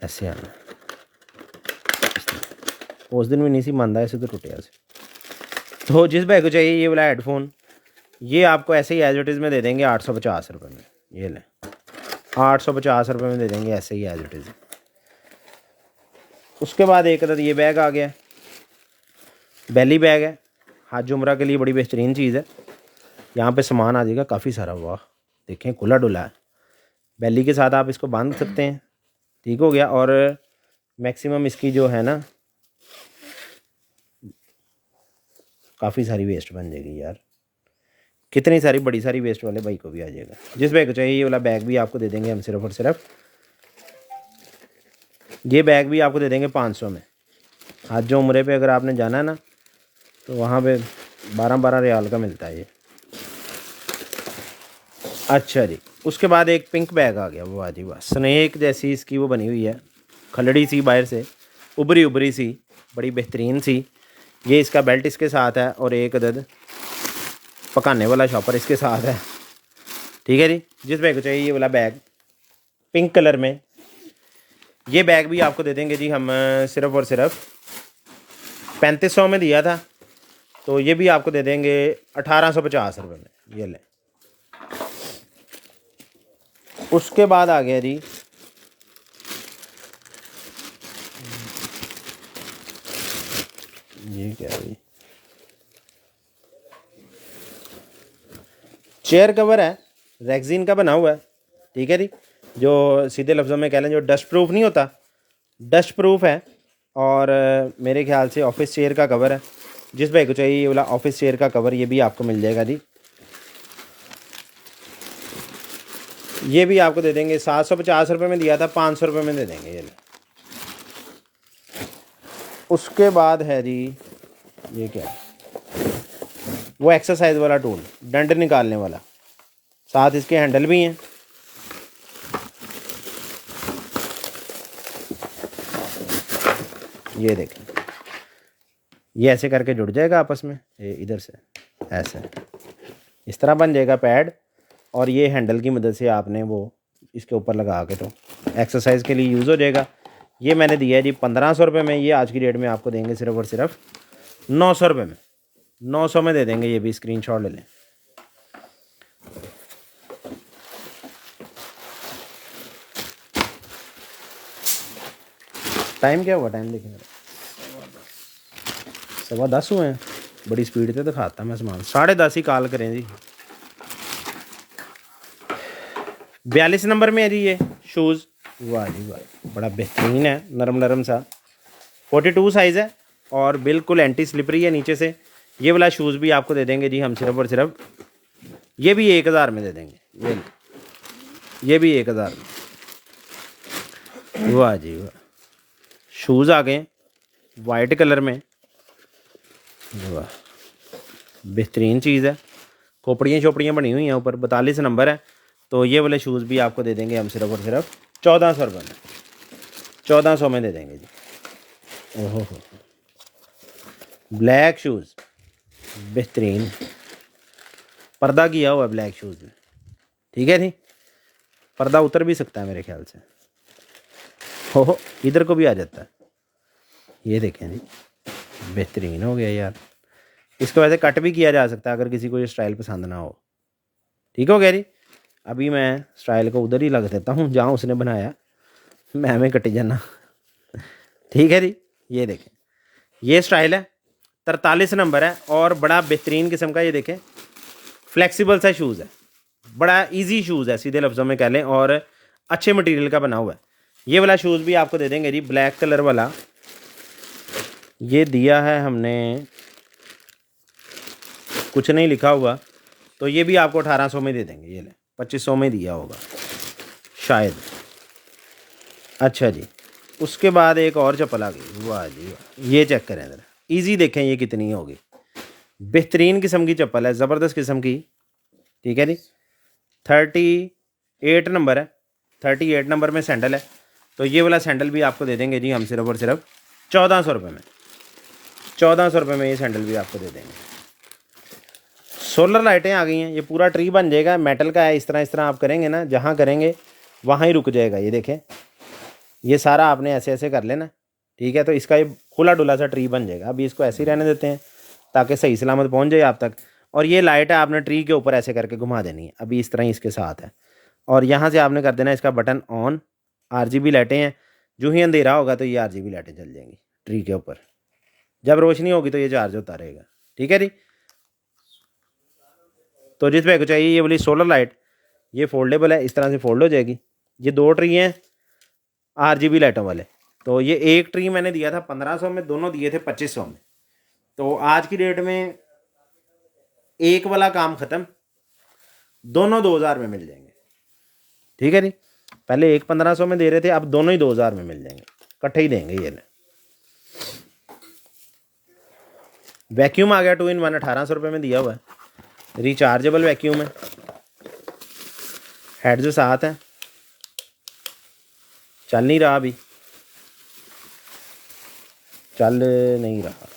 ऐसे आना, उस दिन भी नहीं सी मानता, ऐसे तो टूटे ऐसे। तो जिस भाई को चाहिए ये वाला हेडफोन, ये आपको ऐसे ही एज इट इज़ में दे देंगे 850 रुपये में, ये लें 850 रुपये में दे देंगे ऐसे ही एज इट इज़। उसके बाद एक अदद ये बैग आ गया, बेली बैग है, हाथ उम्रा के लिए बड़ी बेहतरीन चीज़ है। यहाँ पे सामान आ जाएगा काफ़ी सारा। वाह देखें खुला डुला है। बेली के साथ आप इसको बांध सकते हैं। ठीक हो गया। और मैक्सिमम इसकी जो है ना काफ़ी सारी वेस्ट बन जाएगी यार, कितनी सारी बड़ी सारी वेस्ट वाले भाई को भी आ जाएगा। जिस भाई को चाहिए ये वाला बैग भी आपको दे देंगे हम सिर्फ और सिर्फ, ये बैग भी आपको दे देंगे 500 में। आज जो उम्रे पे अगर आपने जाना है ना तो वहाँ पे 12-12 रियाल का मिलता है ये। अच्छा जी, उसके बाद एक पिंक बैग आ गया। वाह जी वाह, स्नेक जैसी इसकी वो बनी हुई है, खलड़ी सी बाहर से, उभरी उभरी सी, बड़ी बेहतरीन सी। ये इसका बेल्ट इसके साथ है और एक अदद पकाने वाला शॉपर इसके साथ है। ठीक है जी। जिस बैग को चाहिए ये वाला बैग पिंक कलर में, ये बैग भी आपको दे देंगे जी हम सिर्फ और सिर्फ 3500 में दिया था, तो ये भी आपको दे देंगे 1850 रुपये में। ये लें। उसके बाद आ गया जी ये क्या है, चेयर कवर है, रेक्सिन का बना हुआ है। ठीक है जी। जो सीधे लफ्ज़ों में कह लें जो डस्ट प्रूफ नहीं होता, डस्ट प्रूफ है। और मेरे ख्याल से ऑफिस चेयर का कवर है। जिस भाई को चाहिए ये वाला ऑफिस चेयर का कवर, ये भी आपको मिल जाएगा जी। ये भी आपको दे देंगे 750 रुपये में दिया था, 500 रुपये में दे देंगे ये। उसके बाद है जी ये क्या है, वो एक्सरसाइज वाला टूल, डंड निकालने वाला, साथ इसके हैंडल भी हैं। ये देखें, ये ऐसे करके जुड़ जाएगा आपस में, ये इधर से ऐसे इस तरह बन जाएगा पैड। और ये हैंडल की मदद से आपने वो इसके ऊपर लगा के तो एक्सरसाइज के लिए यूज़ हो जाएगा। ये मैंने दिया है जी 1500 रुपये में। ये आज की डेट में आपको देंगे सिर्फ और सिर्फ 900 रुपये में। 900 में दे देंगे। ये भी स्क्रीनशॉट ले लें। टाइम क्या हुआ, टाइम देखें 10:15 हुए हैं। बड़ी स्पीड से दिखाता मैं सामान। 10:30 ही कॉल करें जी। 42 नंबर में है जी ये शूज़। वाह जी वाह, बड़ा बेहतरीन है, नरम नरम सा। 42 साइज़ है और बिल्कुल एंटी स्लिपरी है नीचे से। ये वाला शूज़ भी आपको दे देंगे जी हम सिर्फ और सिर्फ, ये भी 1000 में दे देंगे। ये भी 1000 में। वाह जी वाह, शूज़ आ गए वाइट कलर में। वाह बेहतरीन चीज़ है। खोपड़ियाँ शोपड़ियाँ बनी हुई हैं ऊपर। 42 नंबर है। तो ये वाले शूज़ भी आपको दे देंगे हम सिर्फ और सिर्फ 1400 रुपये में। 1400 में दे देंगे जी। ओहो हो, ब्लैक शूज़ बेहतरीन, पर्दा किया हुआ है ब्लैक शूज़ में। ठीक है जी। पर्दा उतर भी सकता है मेरे ख्याल से। हो इधर को भी आ जाता है। ये देखें जी, बेहतरीन हो गया यार। इसको वैसे कट भी किया जा सकता है अगर किसी को ये स्टाइल पसंद ना हो। ठीक हो गया जी। अभी मैं स्टाइल को उधर ही लग देता हूँ जहाँ उसने बनाया, मैं कट जाना। ठीक है जी। ये देखें, ये स्टाइल है, 43 नंबर है और बड़ा बेहतरीन किस्म का। ये देखें फ्लेक्सिबल सा शूज़ है, बड़ा इजी शूज़ है सीधे लफ्ज़ों में कह लें, और अच्छे मटेरियल का बना हुआ है। ये वाला शूज़ भी आपको दे देंगे जी, ब्लैक कलर वाला। ये दिया है हमने, कुछ नहीं लिखा हुआ, तो ये भी आपको 1800 में दे देंगे। ये ले 2500 में दिया होगा शायद। अच्छा जी। उसके बाद एक और चप्पल आ गई। वाह जी वाह, ये चेक करें ज़रा, ईजी देखें ये कितनी होगी। बेहतरीन किस्म की चप्पल है, ज़बरदस्त किस्म की। ठीक है जी। 38 नंबर है, 38 नंबर में सैंडल है। तो ये वाला सैंडल भी आपको दे देंगे जी हम सिर्फ और सिर्फ 1400 रुपये में। 1400 रुपये में ये सैंडल भी आपको दे देंगे। सोलर लाइटें आ गई हैं, ये पूरा ट्री बन जाएगा, मेटल का है। इस तरह आप करेंगे ना, जहाँ करेंगे वहाँ ही रुक जाएगा। ये देखें, ये सारा आपने ऐसे ऐसे कर लेना। ठीक है। तो इसका ये खुला डुला सा ट्री बन जाएगा। अभी इसको ऐसे ही रहने देते हैं ताकि सही सलामत पहुँच जाए आप तक। और ये लाइट है, आपने ट्री के ऊपर ऐसे करके घुमा देनी है। अभी इस तरह ही इसके साथ है, और यहाँ से आपने कर देना इसका बटन ऑन। RGB लाइटें हैं, जो ही अंधेरा होगा तो ये RGB लाइटें जल जाएंगी ट्री के ऊपर। जब रोशनी होगी तो ये चार्ज होता रहेगा। ठीक है जी। तो जिस भाई को चाहिए ये वाली सोलर लाइट, ये फोल्डेबल है, इस तरह से फोल्ड हो जाएगी। ये 2 ट्री हैं RGB लाइटों वाले। तो ये एक ट्री मैंने दिया था 1500 में, दोनों दिए थे 2500 में। तो आज की डेट में एक वाला काम ख़त्म, दोनों 2000 में मिल जाएंगे। ठीक है जी। पहले एक 1500 में दे रहे थे, अब दोनों ही 2000 में मिल जाएंगे, इकट्ठे ही देंगे। ये ले वैक्यूम आ गया 2 in 1, 1800 रुपये में दिया हुआ है। रिचार्जेबल वैक्यूम है, हेड्स साथ हैं, चल नहीं रहा, अभी चल नहीं रहा।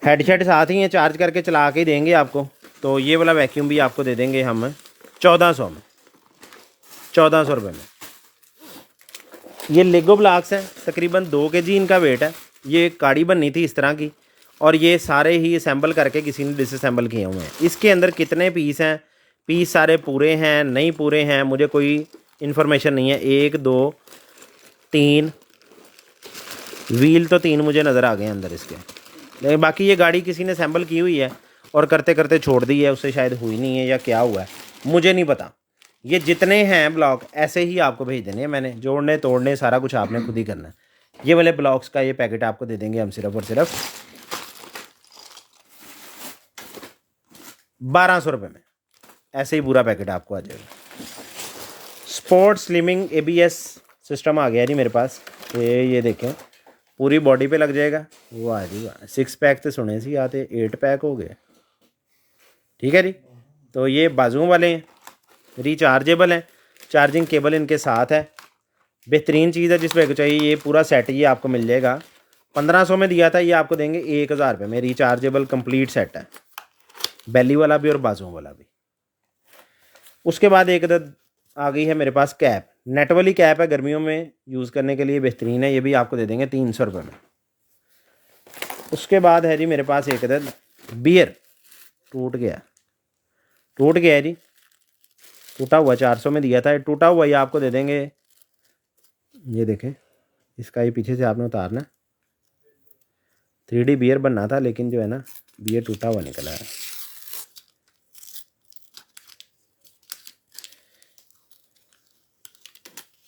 हेडसेट साथ ही हैं, चार्ज करके चला के ही देंगे आपको। तो ये वाला वैक्यूम भी आपको दे देंगे हम 1400 में, 1400 रुपये में। ये लेगो ब्लॉक्स हैं, तकरीबन 2 kg इनका वेट है। ये काड़ी बननी थी इस तरह की, और ये सारे ही असेंबल करके किसी ने डिसअसेंबल किए हुए हैं। इसके अंदर कितने पीस हैं, पीस सारे पूरे हैं नहीं पूरे हैं, मुझे कोई इन्फॉर्मेशन नहीं है। 1 2 3 व्हील तो 3 मुझे नज़र आ गए अंदर इसके, लेकिन बाकी ये गाड़ी किसी ने असेंबल की हुई है और करते करते छोड़ दी है, उससे शायद हुई नहीं है या क्या हुआ है, मुझे नहीं पता। ये जितने हैं ब्लॉक ऐसे ही आपको भेज देने हैं मैंने, जोड़ने तोड़ने सारा कुछ आपने खुद ही करना है। ये वाले ब्लॉक्स का ये पैकेट आपको दे देंगे हम सिर्फ और सिर्फ 1200 रुपये में। ऐसे ही पूरा पैकेट आपको आ जाएगा। स्पोर्ट स्लिमिंग ABS सिस्टम आ गया जी मेरे पास। ये देखें, पूरी बॉडी पे लग जाएगा। वाह जी वाह, 6 पैक तो सुने सी आते, 8 पैक हो गए। ठीक है जी। तो ये बाजुओं वाले हैं, रिचार्जेबल हैं, चार्जिंग केबल इनके साथ है। बेहतरीन चीज़ है, जिस पे चाहिए ये पूरा सेट ये आपको मिल जाएगा। 1500 में दिया था, ये आपको देंगे 1000 रुपये में। रिचार्जेबल कंप्लीट सेट है, बेली वाला भी और बाजुओं वाला भी। उसके बाद एक अदद आ गई है मेरे पास कैप, नेट वाली कैप है, गर्मियों में यूज़ करने के लिए बेहतरीन है। ये भी आपको दे देंगे 300 रुपये में। उसके बाद है जी मेरे पास एक अदद बियर, टूट गया है जी, टूटा हुआ 400 में दिया था, टूटा हुआ ये आपको दे देंगे। ये देखें, इसका ये पीछे से आपने उतारना, 3D बियर बनना था, लेकिन जो है ना बियर टूटा हुआ निकला है।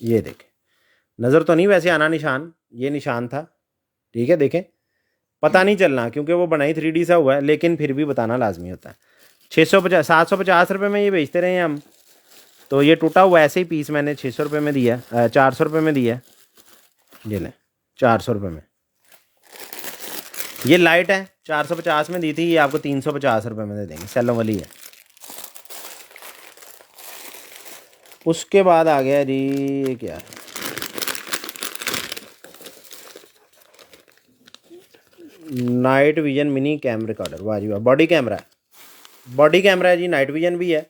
ये देखें, नज़र तो नहीं वैसे आना निशान, ये निशान था। ठीक है, देखें, पता नहीं चलना क्योंकि वो बना ही 3D सा हुआ है, लेकिन फिर भी बताना लाजमी होता है। 750 रुपये में ये बेचते रहे हैं हम। तो ये टूटा हुआ ऐसे ही पीस मैंने 600 रुपये में दिया, 400 रुपये में दिया। ये लें, 400 रुपये में। ये लाइट है, 450 में दी थी, ये आपको 350 रुपये में दे देंगे, सेलों वाली है। उसके बाद आ गया जी, ये क्या है, night vision mini cam recorder. वाह जी वाह, बॉडी कैमरा है, बॉडी कैमरा है जी, नाइट विजन भी है।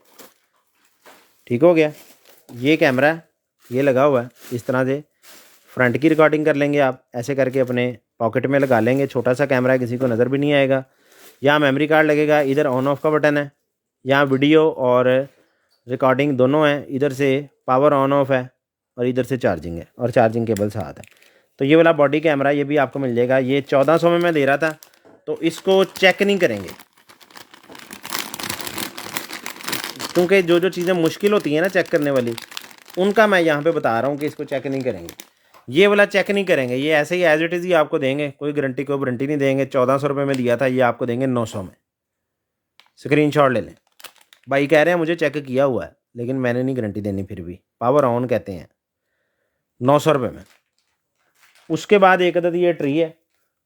ठीक हो गया, ये कैमरा है, ये लगा हुआ है इस तरह से। फ्रंट की रिकॉर्डिंग कर लेंगे आप, ऐसे करके अपने पॉकेट में लगा लेंगे। छोटा सा कैमरा है, किसी को नज़र भी नहीं आएगा। यहाँ मेमोरी कार्ड लगेगा, इधर ऑन ऑफ का बटन है, यहाँ वीडियो और रिकॉर्डिंग दोनों हैं। इधर से पावर ऑन ऑफ है और इधर से चार्जिंग है, और चार्जिंग केबल साथ है। तो ये वाला बॉडी कैमरा ये भी आपको मिल जाएगा। ये 1400 में मैं दे रहा था, तो इसको चेक नहीं करेंगे, क्योंकि जो जो चीज़ें मुश्किल होती हैं ना चेक करने वाली, उनका मैं यहाँ पे बता रहा हूँ कि इसको चेक नहीं करेंगे। ये वाला चेक नहीं करेंगे, ये ऐसे ही एज इट इज़ ही आपको देंगे, कोई गारंटी कोई वारंटी नहीं देंगे। 1400 रुपये में दिया था, ये आपको देंगे 900 में। स्क्रीनशॉट ले लें। भाई कह रहे हैं मुझे चेक किया हुआ है, लेकिन मैंने नहीं गारंटी देनी, फिर भी पावर ऑन कहते हैं। 900 रुपये में। उसके बाद एक अदद ये ट्री है,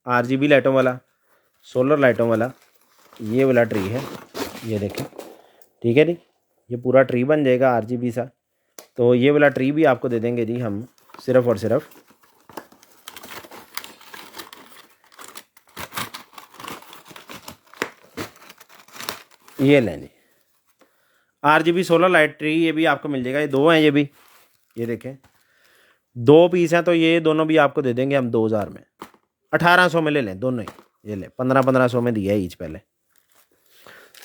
RGB लाइटों वाला, सोलर लाइटों वाला, ये वाला ट्री है, ये देखें। ठीक है जी, ये पूरा ट्री बन जाएगा RGB सा। तो ये वाला ट्री भी आपको दे देंगे जी हम सिर्फ और सिर्फ ये लें जी, RGB सोलर लाइट ट्री, ये भी आपको मिल जाएगा। ये 2 हैं, ये भी, ये देखें 2 पीस हैं। तो ये दोनों भी आपको दे देंगे हम 2000 में। 1800 में ले लें दोनों ही, ये लें 1500 में दिया है ईच। पहले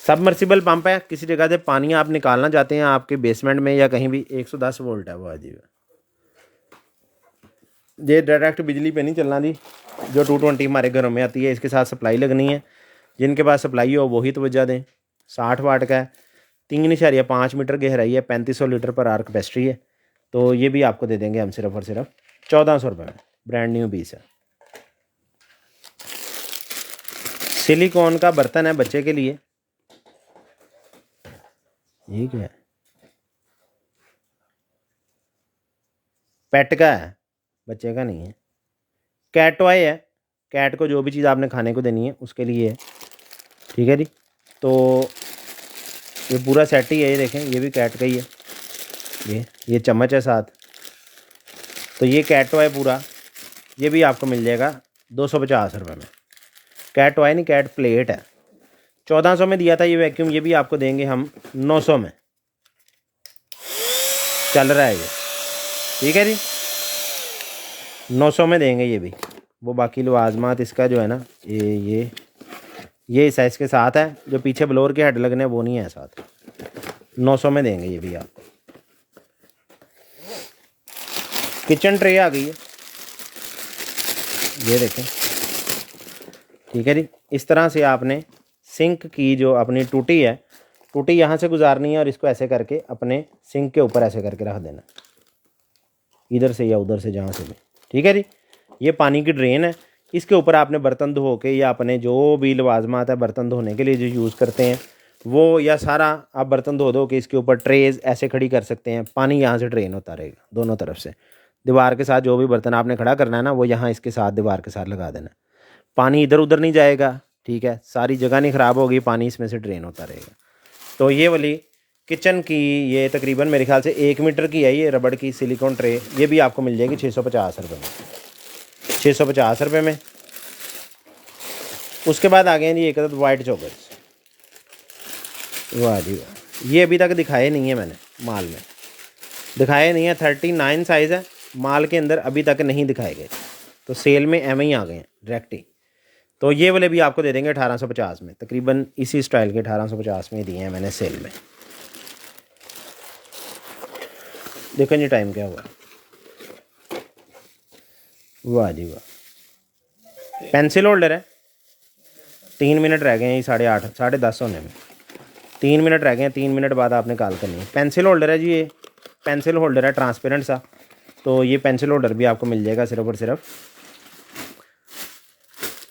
सबमर्सिबल पंप है, किसी जगह से पानी आप निकालना चाहते हैं आपके बेसमेंट में या कहीं भी, 110 वोल्ट है वो। अजीब, ये डायरेक्ट बिजली पे नहीं चलना जी, जो 220 हमारे घरों में आती है इसके साथ सप्लाई लगनी है। जिनके पास सप्लाई हो वही तवज्जो दें। 60 वाट का है, 3.5 मीटर गहराई है, 3500 लीटर पर आर कैपेसिटी है। तो ये भी आपको दे देंगे हम सिर्फ और सिर्फ 1400 रुपये में, ब्रांड न्यू पीस है। सिलिकॉन का बर्तन है बच्चे के लिए। ये क्या है? पेट का है, बच्चे का नहीं है। कैट टॉय है, कैट को जो भी चीज़ आपने खाने को देनी है उसके लिए है। ठीक है जी। तो ये पूरा सेट ही है, ये देखें ये भी कैट का ही है। ये चम्मच है साथ। तो ये कैट टॉय पूरा, ये भी आपको मिल जाएगा 250 रुपये में। कैट टॉय नहीं, कैट प्लेट है। 1400 में दिया था ये वैक्यूम, ये भी आपको देंगे हम 900 में। चल रहा है ये, ठीक है जी, 900 में देंगे ये भी। वो बाकी लवाजमात इसका जो है ना, ये साइज़ के साथ है। जो पीछे ब्लोअर के हेड लगने वो नहीं है साथ। 900 में देंगे ये भी आपको। किचन ट्रे आ गई है, ये देखें। ठीक है जी। इस तरह से आपने सिंक की जो अपनी टूटी है, टूटी यहाँ से गुजारनी है और इसको ऐसे करके अपने सिंक के ऊपर ऐसे करके रख देना, इधर से या उधर से जहाँ से भी। ठीक है जी। ये पानी की ड्रेन है, इसके ऊपर आपने बर्तन धो के या अपने जो भी लवाजमात है बर्तन धोने के लिए जो यूज़ करते हैं वो, या सारा आप बर्तन धो के इसके ऊपर ट्रेज ऐसे खड़ी कर सकते हैं। पानी यहाँ से ड्रेन होता रहेगा दोनों तरफ से। दीवार के साथ जो भी बर्तन आपने खड़ा करना है ना, वो यहाँ इसके साथ दीवार के साथ लगा देना। पानी इधर उधर नहीं जाएगा, ठीक है, सारी जगह नहीं ख़राब होगी, पानी इसमें से ड्रेन होता रहेगा। तो ये वाली किचन की ये तकरीबन मेरे ख्याल से 1 मीटर की है, ये रबड़ की सिलिकॉन ट्रे। ये भी आपको मिल जाएगी 650 रुपये में, 650 रुपये में। उसके बाद आ गए जी एक अदद वाइट चॉकलेट्स। वाह जी वाह, ये अभी तक दिखाए नहीं है मैंने, माल में दिखाए नहीं है। 39 साइज़ है, माल के अंदर अभी तक नहीं दिखाए गए, तो सेल में एम ही आ गए हैं डायरेक्ट ही। तो ये वाले भी आपको दे देंगे 1850 में, तकरीबन इसी स्टाइल के 1850 में दिए हैं मैंने सेल में। देखो जी टाइम क्या हुआ। वाह जी वाह, पेंसिल होल्डर है। 3 मिनट रह गए हैं, 8:30 10:30 होने में। 3 मिनट रह गए हैं, 3 मिनट बाद आपने कॉल करनी है। पेंसिल होल्डर है जी, ये पेंसिल होल्डर है ट्रांसपेरेंट सा। तो ये पेंसिल होल्डर भी आपको मिल जाएगा सिर्फ और सिर्फ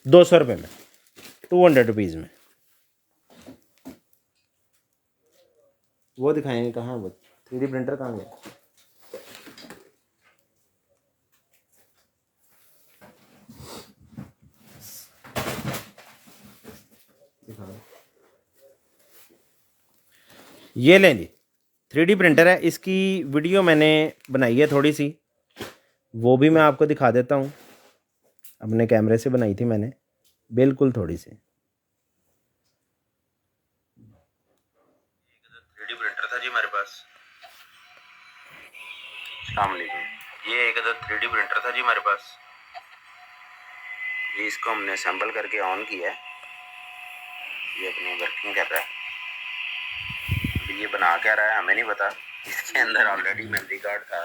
200 रुपये में, 200 रुपीज़ में। वो दिखाएंगे कहाँ, वो 3D प्रिंटर कहाँ गया? ये लें जी, 3D प्रिंटर है। इसकी वीडियो मैंने बनाई है थोड़ी सी, वो भी मैं आपको दिखा देता हूँ। अपने कैमरे से बनाई थी मैंने, बिल्कुल थोड़ी सी। 3D प्रिंटर था जी हमारे पास। अस्सलाम वालेकुम। ये एक अदद 3D प्रिंटर था जी हमारे पास। ये इसको हमने असेंबल करके ऑन किया है, ये अपनी वर्किंग कर रहा है। ये बना क्या रहा है हमें नहीं पता। इसके अंदर ऑलरेडी मेमोरी कार्ड था,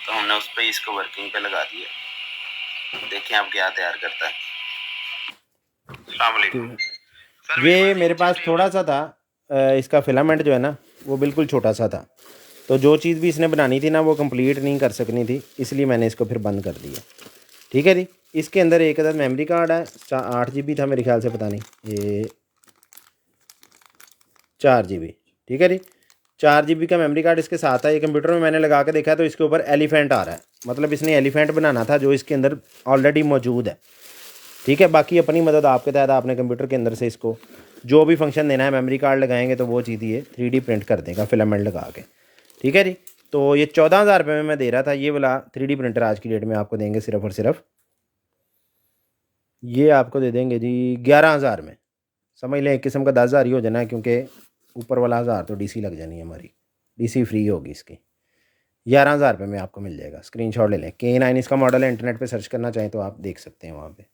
तो हमने उस पर इसको वर्किंग पे लगा दिया। देखें अब क्या तैयार करता है। अस्सलाम वालेकुम। ये मेरे पास थोड़ा सा था, इसका फिलामेंट जो है ना वो बिल्कुल छोटा सा था, तो जो चीज़ भी इसने बनानी थी ना वो कंप्लीट नहीं कर सकनी थी, इसलिए मैंने इसको फिर बंद कर दिया। ठीक है जी। इसके अंदर एक अदद मेमोरी कार्ड है, 8 GB था मेरे ख्याल से, पता नहीं, ये 4 GB। ठीक है जी, 4 GB का मेमोरी कार्ड इसके साथ है। ये कंप्यूटर में मैंने लगा के देखा तो इसके ऊपर एलिफेंट आ रहा है, मतलब इसने एलिफेंट बनाना था जो इसके अंदर ऑलरेडी मौजूद है। ठीक है, बाकी अपनी मदद आपके तहत आपने कंप्यूटर के अंदर से इसको जो भी फंक्शन देना है, मेमोरी कार्ड लगाएंगे तो वो चीज़ ये 3D प्रिंट कर देगा फिलामेंट लगा के। ठीक है जी। तो ये 14,000 रुपये में मैं दे रहा था। ये वाला 3D प्रिंटर आज की डेट में आपको देंगे सिर्फ और सिर्फ, ये आपको दे देंगे जी 11,000 में। समझ लें एक किस्म का 10,000 ही हो जाना है, क्योंकि ऊपर वाला 1000 तो DC लग जानी है हमारी, DC फ्री होगी इसकी। 11,000 रुपये में आपको मिल जाएगा। स्क्रीनशॉट ले लें। K9 इसका मॉडल है, इंटरनेट पे सर्च करना चाहें तो आप देख सकते हैं वहाँ पे।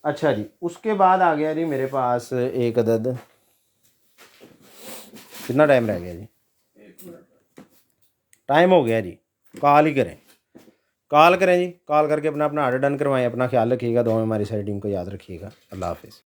अच्छा जी, उसके बाद आ गया जी मेरे पास एक अदद, कितना टाइम रह गया जी? टाइम हो गया जी, कॉल ही करें। कॉल करें जी, कॉल करके अपना अपना ऑर्डर डन करवाएं। अपना ख्याल रखिएगा, दुआ में हमारी सारी टीम को याद रखिएगा। अल्लाह हाफ़िज़।